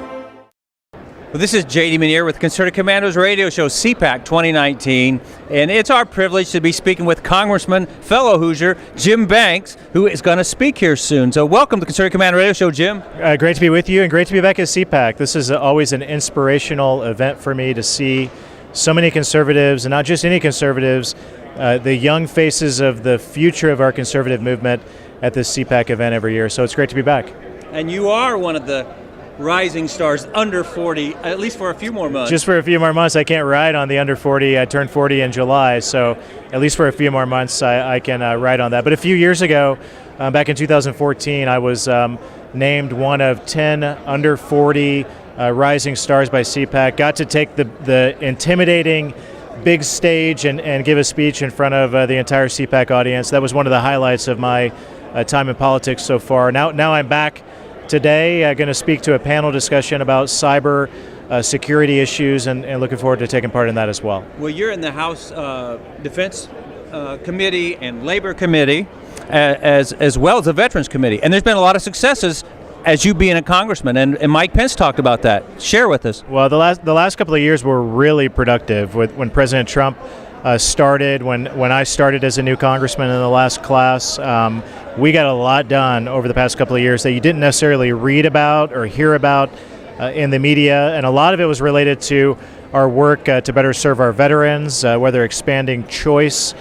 Well, this is J.D. Menier with Concerted Commandos radio show CPAC 2019, and it's our privilege to be speaking with Congressman, fellow Hoosier, Jim Banks, who is going to speak here soon. So welcome to Concerted Commando radio show, Jim. Great to be with you, and great to be back at CPAC. This is always an inspirational event for me to see so many conservatives, and not just any conservatives, the young faces of the future of our conservative movement at this CPAC event every year. So it's great to be back. And you are one of the rising stars under 40, at least for a few more months. Just for a few more months. I can't ride on the under 40. I turned 40 in July, so at least for a few more months I can ride on that. But a few years ago, back in 2014, I was named one of 10 under 40 rising stars by CPAC. Got to take the intimidating big stage and give a speech in front of the entire CPAC audience. That was one of the highlights of my time in politics so far. Now I'm back today, going to speak to a panel discussion about cyber security issues, and looking forward to taking part in that as well. Well, you're in the House Defense Committee and Labor Committee, as well as the Veterans Committee, and there's been a lot of successes as you being a congressman, and Mike Pence talked about that. Share with us. Well, the last couple of years were really productive. When President Trump started, when I started as a new congressman in the last class, we got a lot done over the past couple of years that you didn't necessarily read about or hear about in the media, and a lot of it was related to our work to better serve our veterans, whether expanding choice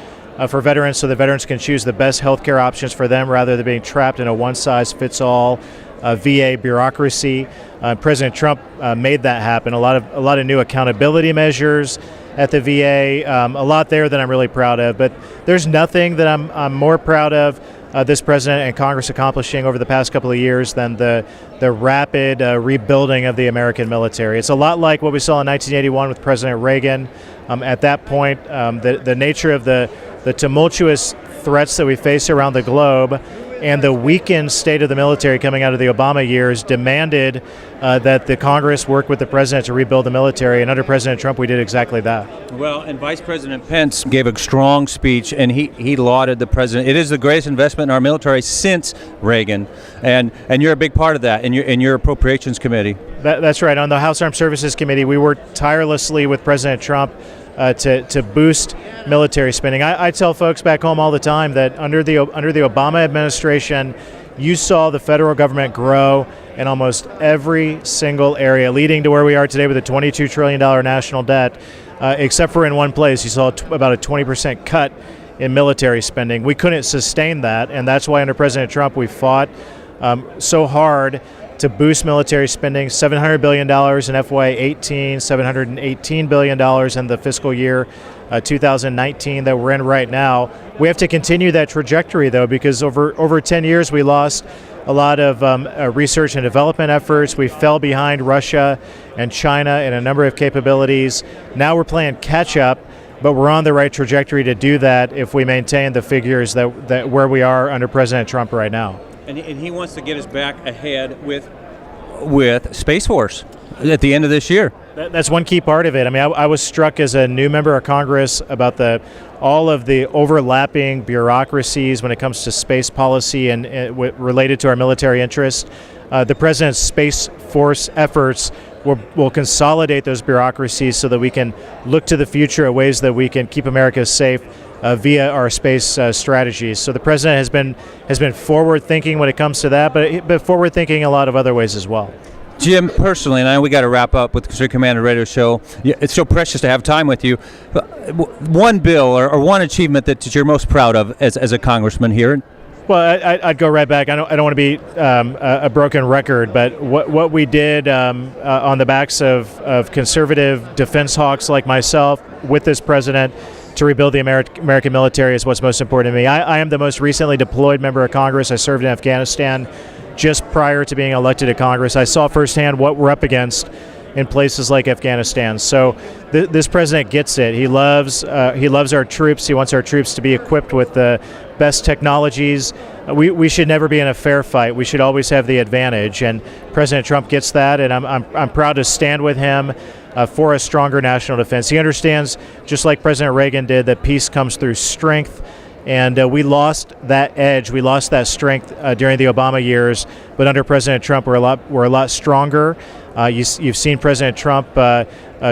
for veterans so that veterans can choose the best health care options for them rather than being trapped in a one-size-fits-all VA bureaucracy. President Trump made that happen. A lot of new accountability measures at the VA, a lot there that I'm really proud of. But there's nothing that I'm more proud of this president and Congress accomplishing over the past couple of years than the rapid rebuilding of the American military. It's a lot like what we saw in 1981 with President Reagan. At that point, the nature of the tumultuous threats that we face around the globe and the weakened state of the military coming out of the Obama years demanded that the Congress work with the president to rebuild the military, and under President Trump we did exactly that. Well, and Vice President Pence gave a strong speech, and he lauded the president. It is the greatest investment in our military since Reagan, and you're a big part of that in your Appropriations Committee. That's right. On the House Armed Services Committee, we worked tirelessly with President Trump to boost military spending. I tell folks back home all the time that under the Obama administration, you saw the federal government grow in almost every single area, leading to where we are today with a $22 trillion national debt, except for in one place. You saw about a 20% cut in military spending. We couldn't sustain that, and that's why under President Trump we fought so hard to boost military spending, $700 billion in FY18, $718 billion in the fiscal year 2019 that we're in right now. We have to continue that trajectory, though, because over 10 years we lost a lot of research and development efforts. We fell behind Russia and China in a number of capabilities. Now we're playing catch up, but we're on the right trajectory to do that if we maintain the figures that where we are under President Trump right now. And he wants to get us back ahead with Space Force at the end of this year. That's one key part of it. I mean, I was struck as a new member of Congress about all of the overlapping bureaucracies when it comes to space policy and related to our military interests. The President's Space Force efforts will consolidate those bureaucracies so that we can look to the future at ways that we can keep America safe via our space strategies. So the president has been forward thinking when it comes to that, but forward thinking a lot of other ways as well. Jim, personally, and I know we got to wrap up with the Conservative Commander Radio Show. It's so precious to have time with you. One bill or one achievement that you're most proud of as a congressman here. Well, I'd go right back. I don't want to be a broken record, but what we did on the backs of conservative defense hawks like myself with this president to rebuild the American military is what's most important to me. I am the most recently deployed member of Congress. I served in Afghanistan just prior to being elected to Congress. I saw firsthand what we're up against in places like Afghanistan. So this president gets it. He loves our troops. He wants our troops to be equipped with the best technologies. We should never be in a fair fight. We should always have the advantage, and President Trump gets that, and I'm proud to stand with him for a stronger national defense. He understands, just like President Reagan did, that peace comes through strength. And we lost that edge. We lost that strength during the Obama years. But under President Trump, we're a lot stronger. You've seen President Trump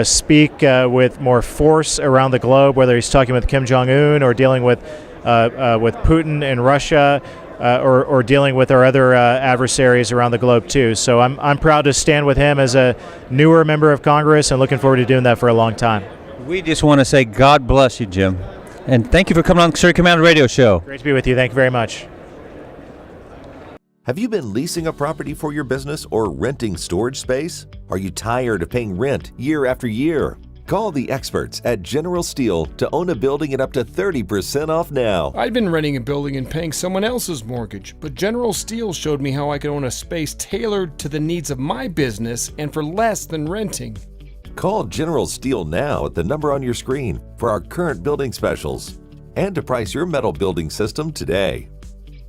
speak with more force around the globe, whether he's talking with Kim Jong-un or dealing with Putin in Russia, or dealing with our other adversaries around the globe too. So I'm proud to stand with him as a newer member of Congress, and looking forward to doing that for a long time. We just want to say God bless you, Jim. And thank you for coming on the Conservative Commander Radio Show. Great to be with you. Thank you very much. Have you been leasing a property for your business or renting storage space? Are you tired of paying rent year after year? Call the experts at General Steel to own a building at up to 30% off now. I'd been renting a building and paying someone else's mortgage, but General Steel showed me how I could own a space tailored to the needs of my business and for less than renting. Call General Steel now at the number on your screen for our current building specials and to price your metal building system today.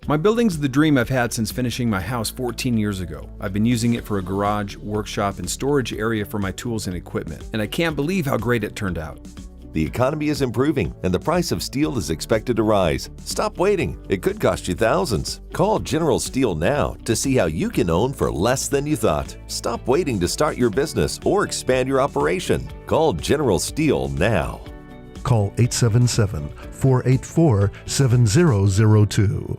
My building's the dream I've had since finishing my house 14 years ago. I've been using it for a garage, workshop, and storage area for my tools and equipment, and I can't believe how great it turned out. The economy is improving and the price of steel is expected to rise. Stop waiting. It could cost you thousands. Call General Steel now to see how you can own for less than you thought. Stop waiting to start your business or expand your operation. Call General Steel now. Call 877-484-7002.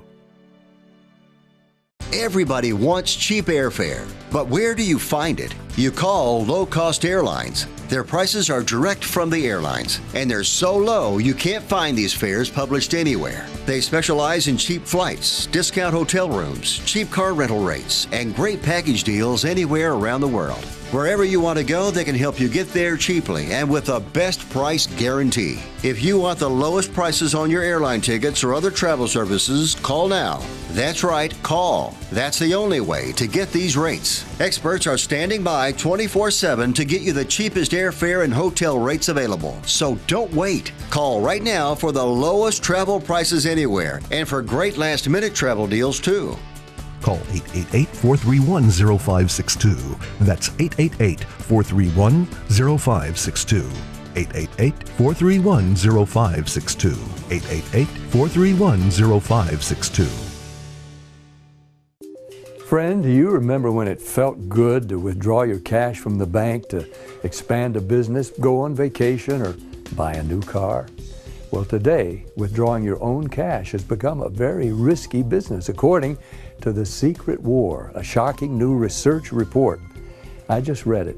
Everybody wants cheap airfare, but where do you find it? You call low-cost airlines. Their prices are direct from the airlines, and they're so low you can't find these fares published anywhere. They specialize in cheap flights, discount hotel rooms, cheap car rental rates, and great package deals anywhere around the world. Wherever you want to go, they can help you get there cheaply and with a best price guarantee. If you want the lowest prices on your airline tickets or other travel services, call now. That's right, call. That's the only way to get these rates. Experts are standing by 24/7 to get you the cheapest airfare and hotel rates available. So don't wait. Call right now for the lowest travel prices anywhere and for great last-minute travel deals too. Call 888-431-0562. That's 888-431-0562. 888-431-0562. 888-431-0562. Friend, do you remember when it felt good to withdraw your cash from the bank to expand a business, go on vacation, or buy a new car? Well, today, withdrawing your own cash has become a very risky business, according to The Secret War, a shocking new research report. I just read it.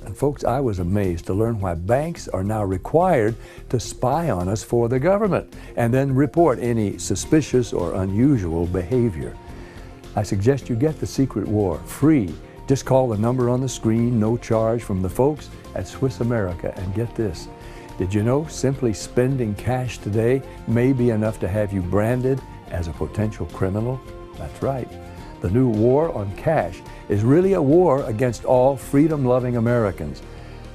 And folks, I was amazed to learn why banks are now required to spy on us for the government and then report any suspicious or unusual behavior. I suggest you get The Secret War free. Just call the number on the screen, no charge, from the folks at Swiss America. And get this, did you know simply spending cash today may be enough to have you branded as a potential criminal? That's right. The new war on cash is really a war against all freedom-loving Americans.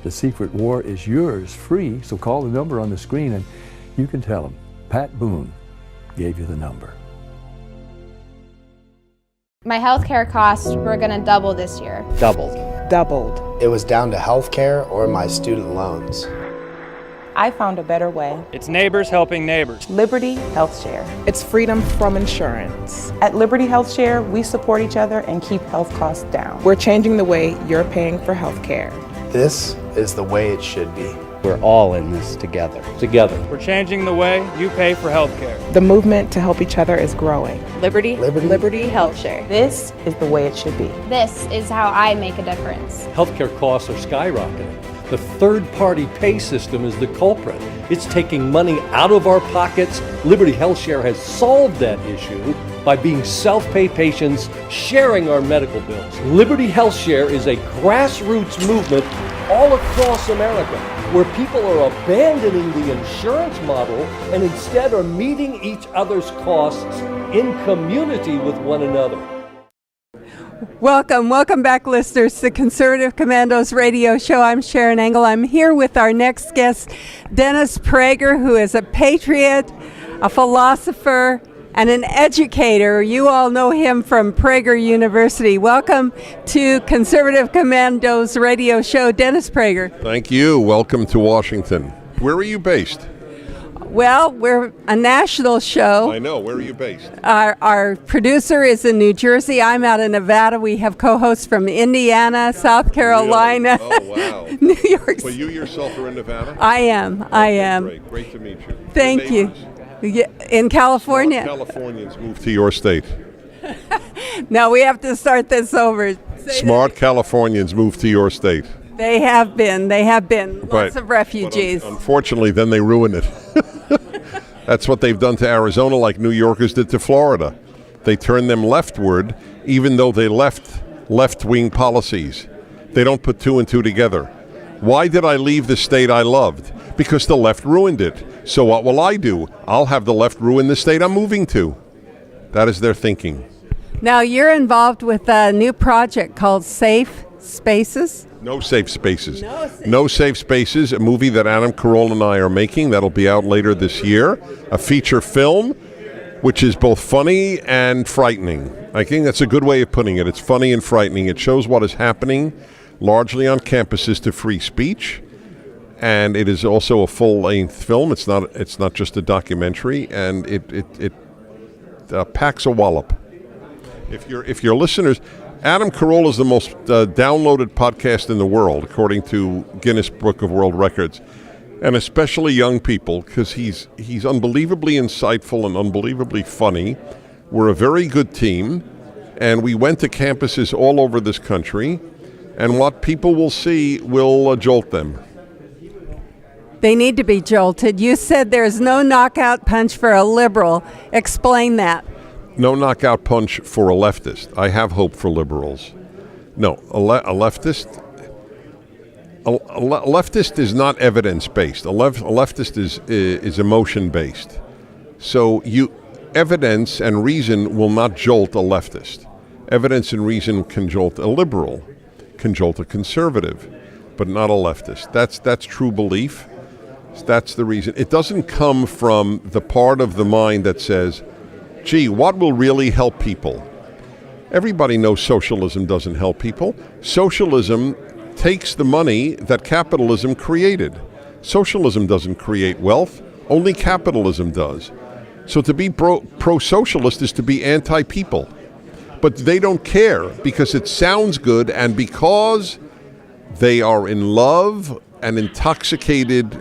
The Secret War is yours free, so call the number on the screen and you can tell them Pat Boone gave you the number. My healthcare costs were going to double this year. Doubled. Doubled. It was down to healthcare or my student loans. I found a better way. It's neighbors helping neighbors. Liberty Health Share. It's freedom from insurance. At Liberty Health Share, we support each other and keep health costs down. We're changing the way you're paying for health care. This is the way it should be. We're all in this together. We're changing the way you pay for health care. The movement to help each other is growing. Liberty Health Share. This is the way it should be. This is how I make a difference. Healthcare costs are skyrocketing. The third-party pay system is the culprit. It's taking money out of our pockets. Liberty Health Share has solved that issue by being self-pay patients sharing our medical bills. Liberty Health Share is a grassroots movement all across America where people are abandoning the insurance model and instead are meeting each other's costs in community with one another. Welcome back, listeners, to Conservative Commandos radio show. I'm Sharon Engel. I'm here with our next guest, Dennis Prager, who is a patriot, a philosopher, and an educator. You all know him from Prager University. Welcome to Conservative Commandos radio show, Dennis Prager. Thank you. Welcome to Washington. Where are you based? Well, we're a national show. I know. Where are you based? Our producer is in New Jersey. I'm out in Nevada. We have co-hosts from Indiana, South Carolina, really? Oh, wow. New York. But you yourself are in Nevada? I am. Great to meet you. Thank you. In California. Smart Californians move to your state. No, we have to start this over. Smart Californians move to your state. They have been. Lots of refugees. But unfortunately, then they ruin it. That's what they've done to Arizona, like New Yorkers did to Florida. They turned them leftward, even though they left-wing policies. They don't put two and two together. Why did I leave the state I loved? Because the left ruined it. So what will I do? I'll have the left ruin the state I'm moving to. That is their thinking. Now, you're involved with a new project called Safe Spaces. No Safe Spaces. No Safe Spaces, a movie that Adam Carolla and I are making. That'll be out later this year. A feature film, which is both funny and frightening. I think that's a good way of putting it. It's funny and frightening. It shows what is happening largely on campuses to free speech. And it is also a full-length film. It's not just a documentary, and it packs a wallop. If your listeners, Adam Carolla is the most downloaded podcast in the world, according to Guinness Book of World Records, and especially young people, because he's unbelievably insightful and unbelievably funny. We're a very good team, and we went to campuses all over this country, and what people will see will jolt them. They need to be jolted. You said there's no knockout punch for a liberal. Explain that. No knockout punch for a leftist. I have hope for liberals. No, a leftist is not evidence-based. A leftist is emotion-based. So evidence and reason will not jolt a leftist. Evidence and reason can jolt a liberal, can jolt a conservative, but not a leftist. That's true belief. That's the reason. It doesn't come from the part of the mind that says, gee, what will really help people? Everybody knows socialism doesn't help people. Socialism takes the money that capitalism created. Socialism doesn't create wealth, only capitalism does. So to be pro-socialist is to be anti-people. But they don't care because it sounds good and because they are in love and intoxicated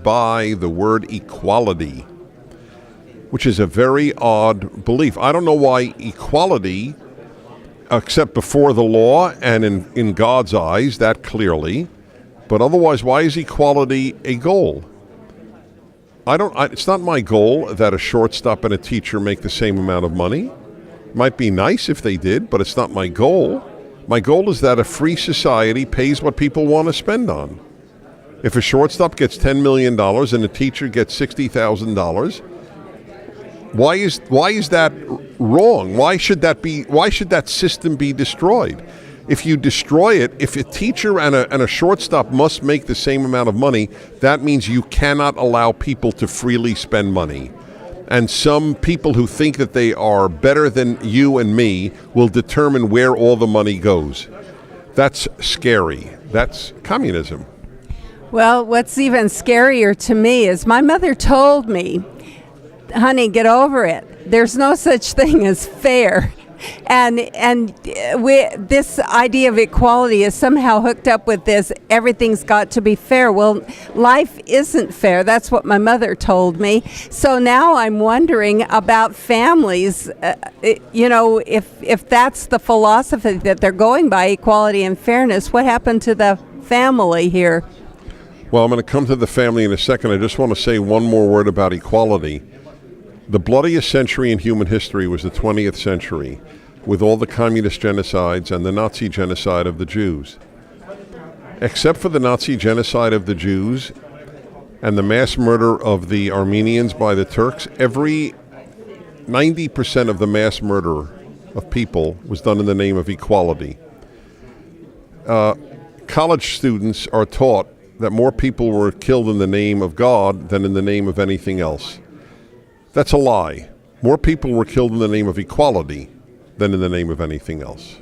by the word equality, which is a very odd belief. I don't know why equality, except before the law and in God's eyes, that clearly, but otherwise, why is equality a goal? It's not my goal that a shortstop and a teacher make the same amount of money. It might be nice if they did, but it's not my goal. My goal is that a free society pays what people want to spend on. If a shortstop gets $10 million and a teacher gets $60,000, why is that wrong? Why should that system be destroyed? If you destroy it, if a teacher and a shortstop must make the same amount of money, that means you cannot allow people to freely spend money. And some people who think that they are better than you and me will determine where all the money goes. That's scary. That's communism. Well, what's even scarier to me is my mother told me, honey, get over it. There's no such thing as fair. This idea of equality is somehow hooked up with this. Everything's got to be fair. Well, life isn't fair. That's what my mother told me. So now I'm wondering about families. If that's the philosophy that they're going by, equality and fairness, what happened to the family here? Well, I'm going to come to the family in a second. I just want to say one more word about equality. The bloodiest century in human history was the 20th century, with all the communist genocides and the Nazi genocide of the Jews. Except for the Nazi genocide of the Jews and the mass murder of the Armenians by the Turks, every 90% of the mass murder of people was done in the name of equality. College students are taught that more people were killed in the name of God than in the name of anything else. That's a lie. More people were killed in the name of equality than in the name of anything else.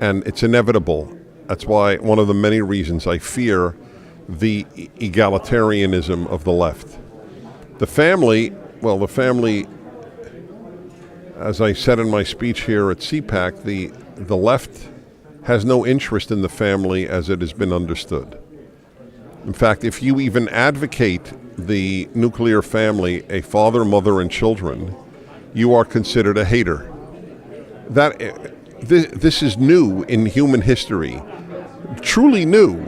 And it's inevitable. That's why one of the many reasons I fear the egalitarianism of the left. The family, as I said in my speech here at CPAC, the left has no interest in the family as it has been understood. In fact, if you even advocate the nuclear family, a father, mother, and children, you are considered a hater. This is new in human history, truly new.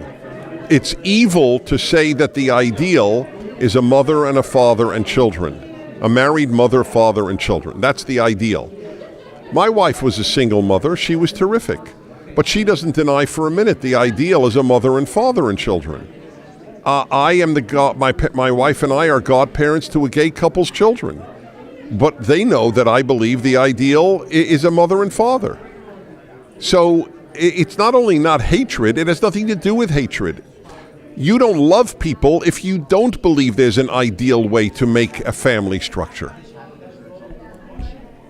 It's evil to say that the ideal is a mother and a father and children, a married mother, father, and children. That's the ideal. My wife was a single mother. She was terrific. But she doesn't deny for a minute the ideal is a mother and father and children. I am my wife and I are godparents to a gay couple's children. But they know that I believe the ideal is a mother and father. So it's not only not hatred, it has nothing to do with hatred. You don't love people if you don't believe there's an ideal way to make a family structure.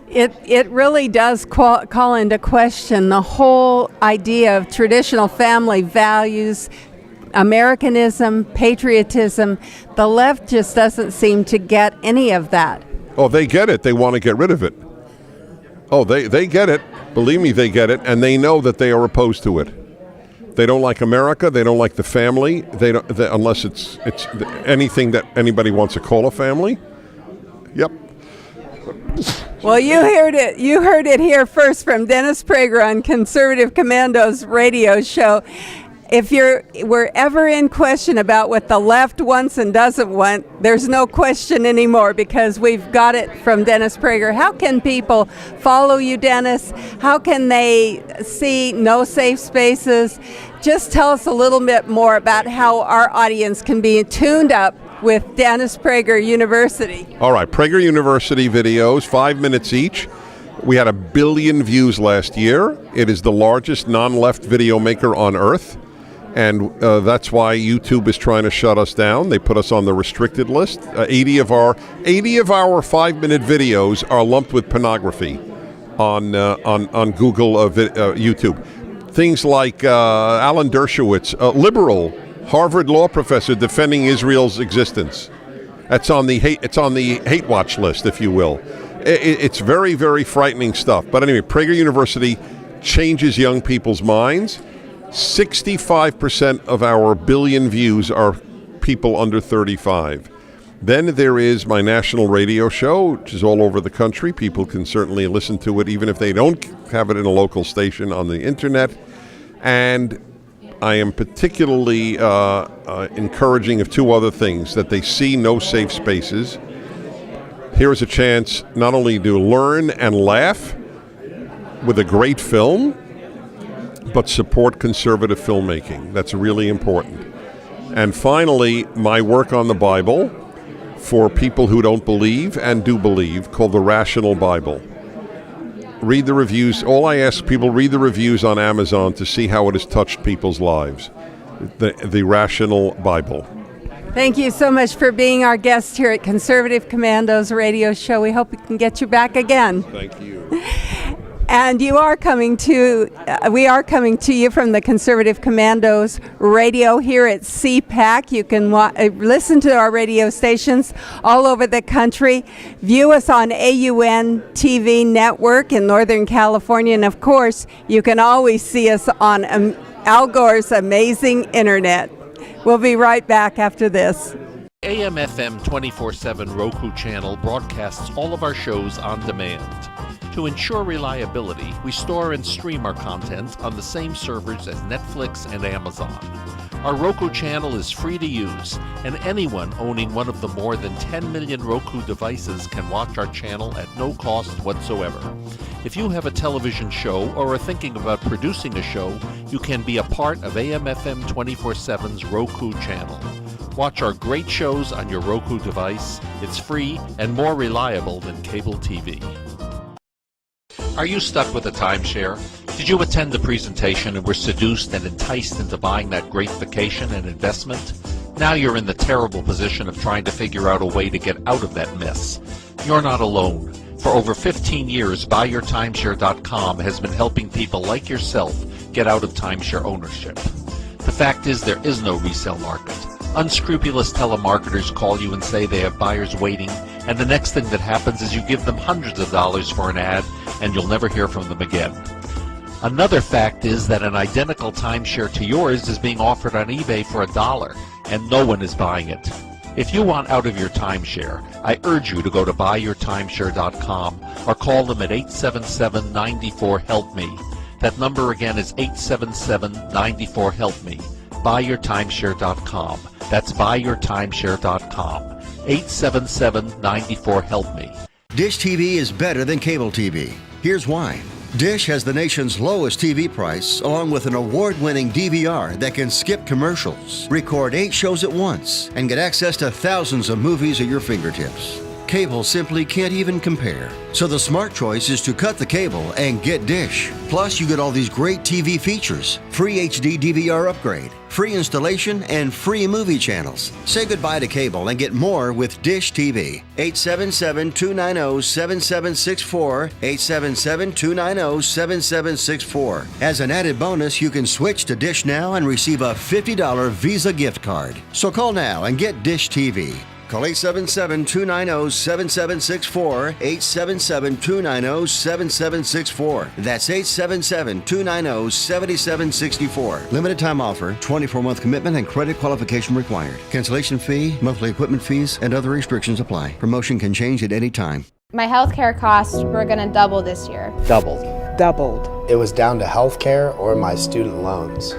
It really does call into question the whole idea of traditional family values, Americanism, patriotism. The left just doesn't seem to get any of that. Oh, they get it. They want to get rid of it. Oh, they get it. Believe me, they get it, and they know that they are opposed to it. They don't like America. They don't like the family. Unless it's anything that anybody wants to call a family. Yep. Well, you heard it. You heard it here first from Dennis Prager on Conservative Commandos radio show. If we're ever in question about what the left wants and doesn't want, there's no question anymore because we've got it from Dennis Prager. How can people follow you, Dennis? How can they see No Safe Spaces? Just tell us a little bit more about how our audience can be tuned up with Dennis Prager University. All right, Prager University videos, 5 minutes each. We had 1 billion views last year. It is the largest non-left video maker on earth. And that's why YouTube is trying to shut us down. They put us on the restricted list. 80 of our 5-minute videos are lumped with pornography on Google YouTube. Things like Alan Dershowitz, a liberal Harvard law professor defending Israel's existence. It's on the hate watch list, if you will. It's very, very frightening stuff. But anyway, Prager University changes young people's minds. 65% of our 1 billion views are people under 35. Then there is my national radio show, which is all over the country. People can certainly listen to it, even if they don't have it in a local station on the internet. And I am particularly encouraging of 2 other things, that they see No Safe Spaces. Here is a chance not only to learn and laugh with a great film, but support conservative filmmaking. That's really important. And finally, my work on the Bible for people who don't believe and do believe, called The Rational Bible. Read the reviews. All I ask people, read the reviews on Amazon to see how it has touched people's lives. The Rational Bible. Thank you so much for being our guest here at Conservative Commandos radio show. We hope we can get you back again. Thank you. And we are coming to you from the Conservative Commandos radio here at CPAC. You can listen to our radio stations all over the country, view us on AUN TV network in Northern California, and of course, you can always see us on Al Gore's amazing internet. We'll be right back after this. AM/FM 24/7 Roku channel broadcasts all of our shows on demand. To ensure reliability, we store and stream our content on the same servers as Netflix and Amazon. Our Roku channel is free to use, and anyone owning one of the more than 10 million Roku devices can watch our channel at no cost whatsoever. If you have a television show or are thinking about producing a show, you can be a part of AM/FM 24/7's Roku channel. Watch our great shows on your Roku device. It's free and more reliable than cable TV. Are you stuck with a timeshare? Did you attend the presentation and were seduced and enticed into buying that great vacation and investment? Now you're in the terrible position of trying to figure out a way to get out of that mess. You're not alone. For over 15 years, BuyYourTimeshare.com has been helping people like yourself get out of timeshare ownership. The fact is, there is no resale market. Unscrupulous telemarketers call you and say they have buyers waiting, and the next thing that happens is you give them hundreds of dollars for an ad, and you'll never hear from them again. Another fact is that an identical timeshare to yours is being offered on eBay for $1, and no one is buying it. If you want out of your timeshare, I urge you to go to BuyYourTimeshare.com or call them at 877-94-HELP-ME. That number again is 877-94-HELP-ME. BuyYourTimeshare.com. That's BuyYourTimeshare.com. 877-94-HELP-ME. Dish TV is better than cable TV. Here's why. Dish has the nation's lowest TV price, along with an award-winning DVR that can skip commercials, record 8 shows at once, and get access to thousands of movies at your fingertips. Cable simply can't even compare. So the smart choice is to cut the cable and get Dish. Plus, you get all these great TV features, free HD DVR upgrade, free installation, and free movie channels. Say goodbye to cable and get more with Dish TV. 877-290-7764, 877-290-7764. As an added bonus, you can switch to Dish now and receive a $50 Visa gift card. So call now and get Dish TV. Call 877-290-7764, 877-290-7764. That's 877-290-7764. Limited time offer, 24-month commitment and credit qualification required. Cancellation fee, monthly equipment fees, and other restrictions apply. Promotion can change at any time. My healthcare costs were going to double this year. Doubled. It was down to healthcare or my student loans.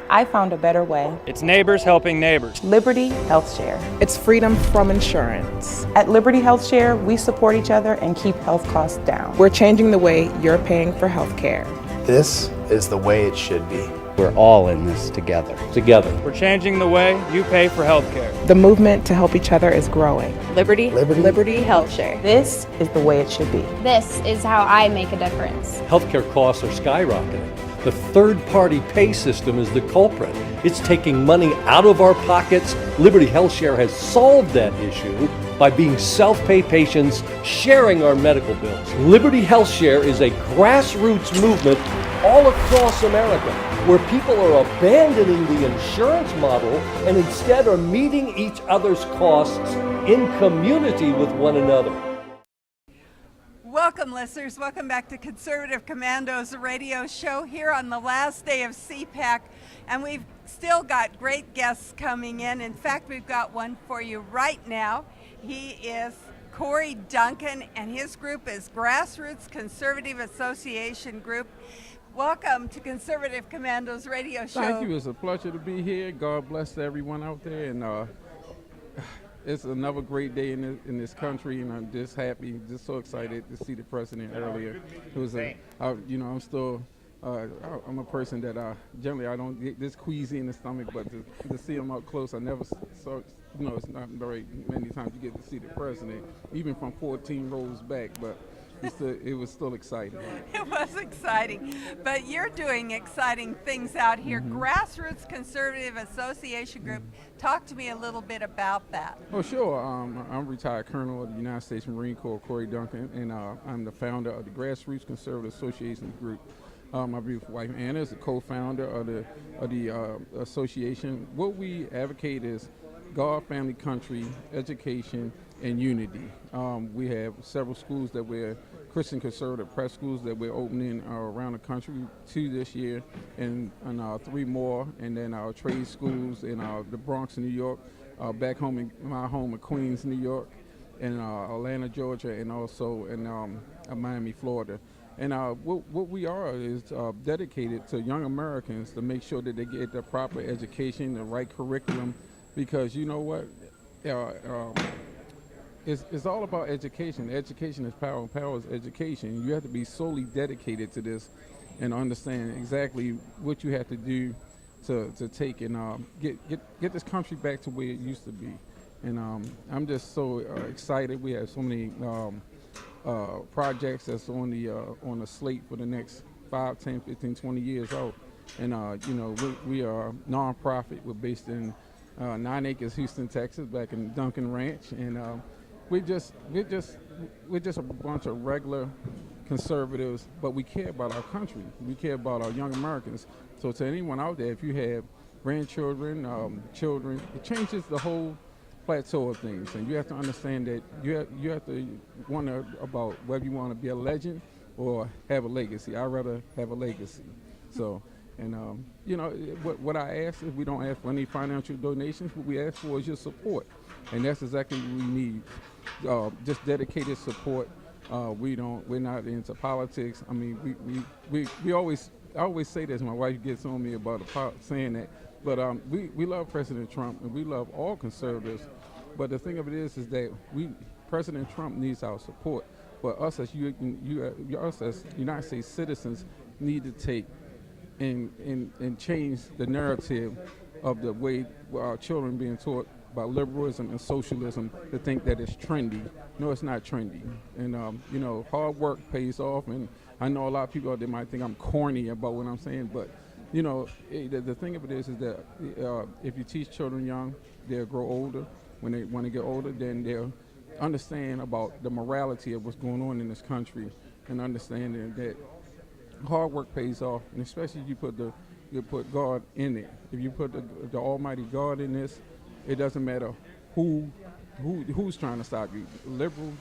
I found a better way. It's neighbors helping neighbors. Liberty Health Share. It's freedom from insurance. At Liberty Health Share, we support each other and keep health costs down. We're changing the way you're paying for health care. This is the way it should be. We're all in this together. We're changing the way you pay for health care. The movement to help each other is growing. Liberty Health Share. This is the way it should be. This is how I make a difference. Healthcare costs are skyrocketing. The third-party pay system is the culprit. It's taking money out of our pockets. Liberty Health Share has solved that issue by being self-pay patients sharing our medical bills. Liberty Health Share is a grassroots movement all across America where people are abandoning the insurance model and instead are meeting each other's costs in community with one another. Welcome, listeners. Welcome back to Conservative Commandos radio show here on the last day of CPAC. And we've still got great guests coming in. In fact, we've got one for you right now. He is Corey Duncan, and his group is Grassroots Conservative Association Group. Welcome to Conservative Commandos radio show. Thank you. It's a pleasure to be here. God bless everyone out there. And it's another great day in this country, and I'm just happy, just so excited to see the president earlier. It was I'm still, I'm a person that generally I don't get this queasy in the stomach, but to see him up close, I never saw. It's not very many times you get to see the president, even from 14 rows back. But it was still exciting. It was exciting. But you're doing exciting things out here. Grassroots Conservative Association Group. Talk to me a little bit about that. Oh, sure. I'm retired Colonel of the United States Marine Corps, Corey Duncan, and I'm the founder of the Grassroots Conservative Association Group. My beautiful wife Anna is the co-founder of the association. What we advocate is God, family, country, education, and unity. We have several schools that we're Christian conservative prep schools that we're opening around the country, 2 this year, and 3 more, and then our trade schools in the Bronx, New York, back home in my home of Queens, New York, and Atlanta, Georgia, and also in Miami, Florida. And what we are is dedicated to young Americans to make sure that they get the proper education, the right curriculum, because you know what, it's all about education. Education is power, and power is education. You have to be solely dedicated to this and understand exactly what you have to do to take and get this country back to where it used to be. And I'm just so excited. We have so many projects that's on the slate for the next 5, 10, 15, 20 years out. And we are a nonprofit. We're based in 9 Acres, Houston, Texas, back in Duncan Ranch, and we're just a bunch of regular conservatives, but we care about our country. We care about our young Americans. So to anyone out there, if you have grandchildren, children, it changes the whole plateau of things, and you have to understand that you have to wonder about whether you want to be a legend or have a legacy. I'd rather have a legacy. So, and what I ask is we don't ask for any financial donations. What we ask for is your support, and that's exactly what we need. Just dedicated support. We're not into politics. I mean, I always say this. My wife gets on me about saying that. But we love President Trump, and we love all conservatives. But the thing of it is that President Trump needs our support. But us as us as United States citizens need to take and change the narrative of the way our children being taught about liberalism and socialism to think that it's trendy. No, it's not trendy. And hard work pays off. And I know a lot of people out there might think I'm corny about what I'm saying, but the thing of it is that if you teach children young, they'll grow older. When they get older, then they'll understand about the morality of what's going on in this country, and understanding that hard work pays off, and especially if you put God in it. If you put the Almighty God in this, it doesn't matter who's trying to stop you, liberal,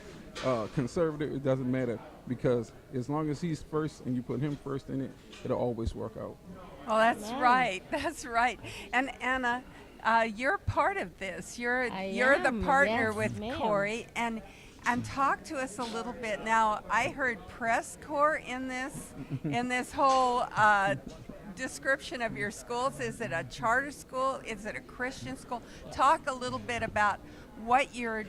conservative. It doesn't matter, because as long as He's first and you put Him first in it, it'll always work out. Well, that's right. That's right. And Anna, you're part of this. You're the partner with Corey, and talk to us a little bit. Now, I heard press corps in this whole description of your schools. Is it a charter school? Is it a Christian school? Talk a little bit about what your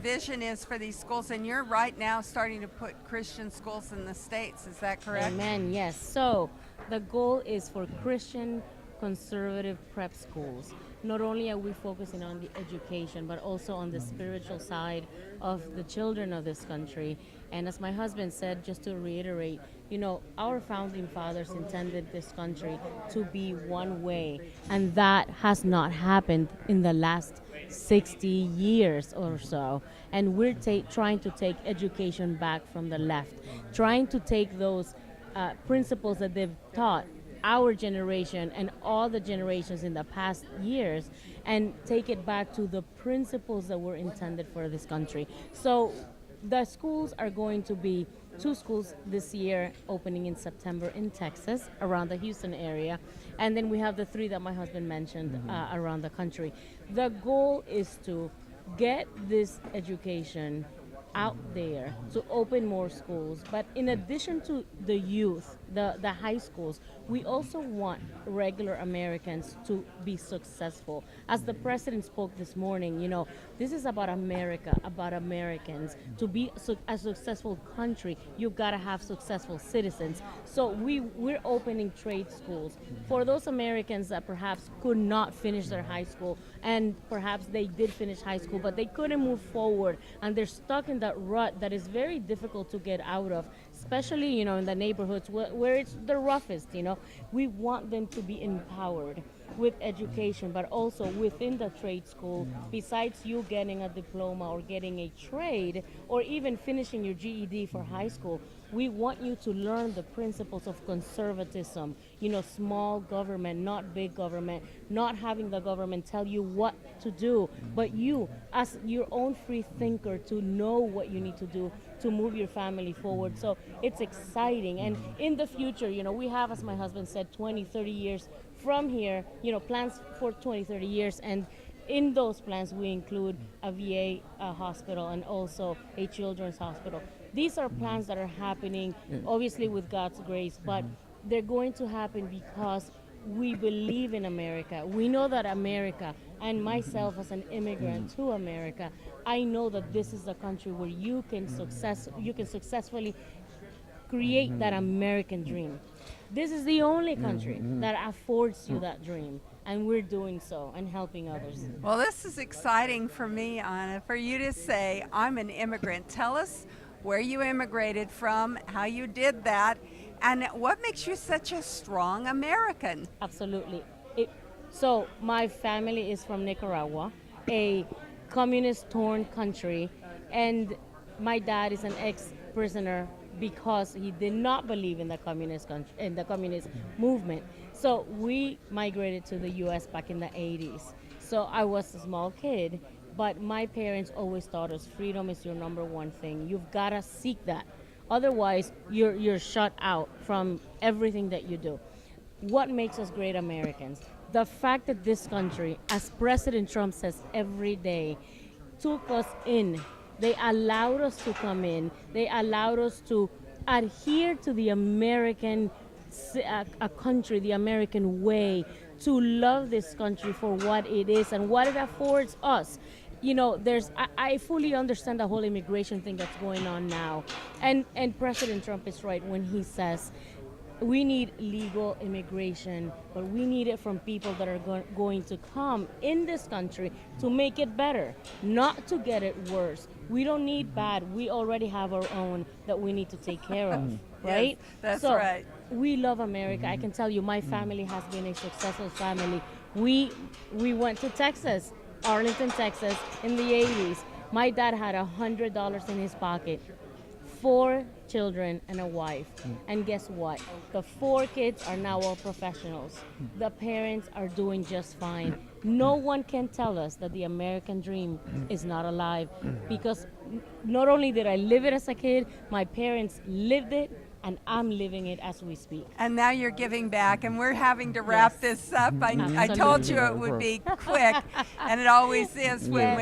vision is for these schools, and you're right now starting to put Christian schools in the States. Is that correct? Amen. Yes. So the goal is for Christian conservative prep schools. Not only are we focusing on the education, but also on the spiritual side of the children of this country. And as my husband said, just to reiterate, our founding fathers intended this country to be one way, and that has not happened in the last 60 years or so. And we're trying to take education back from the left, trying to take those principles that they've taught our generation and all the generations in the past years, and take it back to the principles that were intended for this country. So the schools are going to be 2 schools this year, opening in September in Texas, around the Houston area, and then we have the 3 that my husband mentioned around the country. The goal is to get this education out there, to open more schools. But in addition to the youth, the high schools, we also want regular Americans to be successful. As the president spoke this morning, this is about America, about Americans. To be a successful country, you've got to have successful citizens. So we're opening trade schools for those Americans that perhaps could not finish their high school, and perhaps they did finish high school, but they couldn't move forward, and they're stuck in that rut that is very difficult to get out of, especially, in the neighborhoods where it's the roughest, We want them to be empowered with education, but also within the trade school, besides you getting a diploma or getting a trade or even finishing your GED for high school, we want you to learn the principles of conservatism, small government, not big government, not having the government tell you what to do, but you, as your own free thinker, to know what you need to do to move your family forward. So it's exciting. And in the future, we have, as my husband said, 20, 30 years from here, plans for 20, 30 years. And in those plans, we include a VA hospital and also a children's hospital. These are plans that are happening, obviously with God's grace, but they're going to happen because we believe in America. We know that America, and myself as an immigrant to America, I know that this is the country where you can successfully create that American dream. This is the only country that affords you that dream, and we're doing so and helping others. Well, this is exciting for me, Anna, for you to say, I'm an immigrant. Tell us where you immigrated from, how you did that, and what makes you such a strong American. Absolutely. So my family is from Nicaragua, a communist-torn country, and my dad is an ex-prisoner because he did not believe in the communist movement. So we migrated to the U.S. back in the 80s. So I was a small kid, but my parents always taught us freedom is your number one thing. You've got to seek that. Otherwise, you're shut out from everything that you do. What makes us great Americans? The fact that this country, as President Trump says every day, took us in. They allowed us to come in. They allowed us to adhere to the American country, the American way, to love this country for what it is and what it affords us. I fully understand the whole immigration thing that's going on now. And President Trump is right when he says we need legal immigration, but we need it from people that are going to come in this country to make it better, not to get it worse. We don't need bad. We already have our own that we need to take care of, right? Yes, that's right. We love America. I can tell you my family has been a successful family. We went to Texas, Arlington, Texas, in the 80s. My dad had $100 in his pocket, 4 children and a wife. And guess what? The 4 kids are now all professionals. The parents are doing just fine. No one can tell us that the American dream is not alive, because not only did I live it as a kid, my parents lived it, and I'm living it as we speak. And now you're giving back, and we're having to wrap this up. I told you it would be quick, and it always is when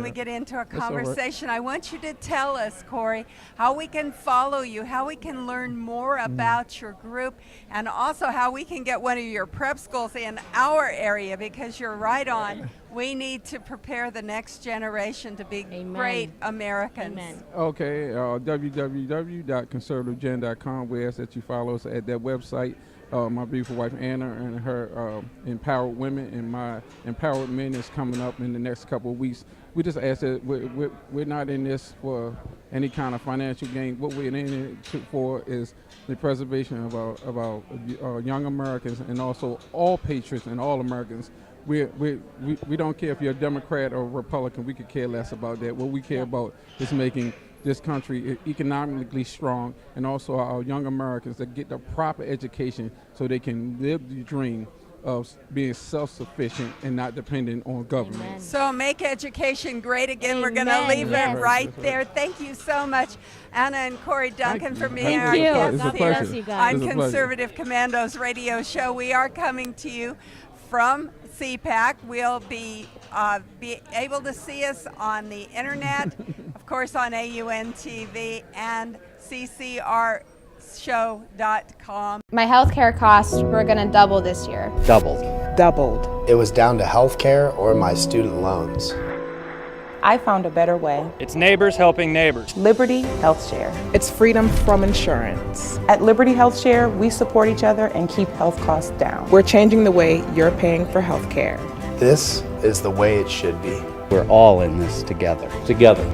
we get into a conversation. I want you to tell us, Corey, how we can follow you, how we can learn more about your group, and also how we can get one of your prep schools in our area, because you're right on. We need to prepare the next generation to be great Americans. Amen. Okay, www.conservativegen.com. We ask that you follow us at that website. My beautiful wife Anna and her Empowered Women, and my Empowered Men is coming up in the next couple of weeks. We just ask that we're not in this for any kind of financial gain. What we're in it for is the preservation of our young Americans, and also all patriots and all Americans. We don't care if you're a Democrat or Republican. We could care less about that. What we care about is making this country economically strong, and also our young Americans that get the proper education so they can live the dream of being self-sufficient and not dependent on government. Amen. So make education great again. We're going to leave it right there. Thank you so much, Anna and Corey Duncan, for being our guests here on Conservative Commandos Radio Show. We are coming to you from CPAC. We'll be able to see us on the internet, of course on AUN TV and ccrshow.com. My healthcare costs were going to double this year. Doubled. It was down to healthcare or my student loans. I found a better way. It's neighbors helping neighbors. Liberty Health Share. It's freedom from insurance. At Liberty Health Share, we support each other and keep health costs down. We're changing the way you're paying for health care. This is the way it should be. We're all in this together.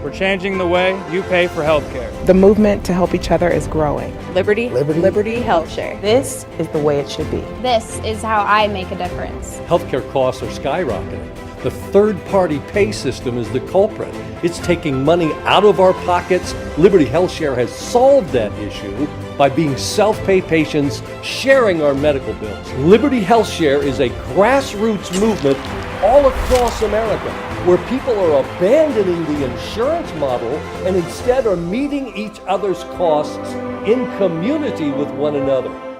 We're changing the way you pay for health care. The movement to help each other is growing. Liberty, Liberty. health share. This is the way it should be. This is how I make a difference. Healthcare costs are skyrocketing. The third-party pay system is the culprit. It's taking money out of our pockets. Liberty HealthShare has solved that issue by being self-pay patients sharing our medical bills. Liberty HealthShare is a grassroots movement all across America where people are abandoning the insurance model and instead are meeting each other's costs in community with one another.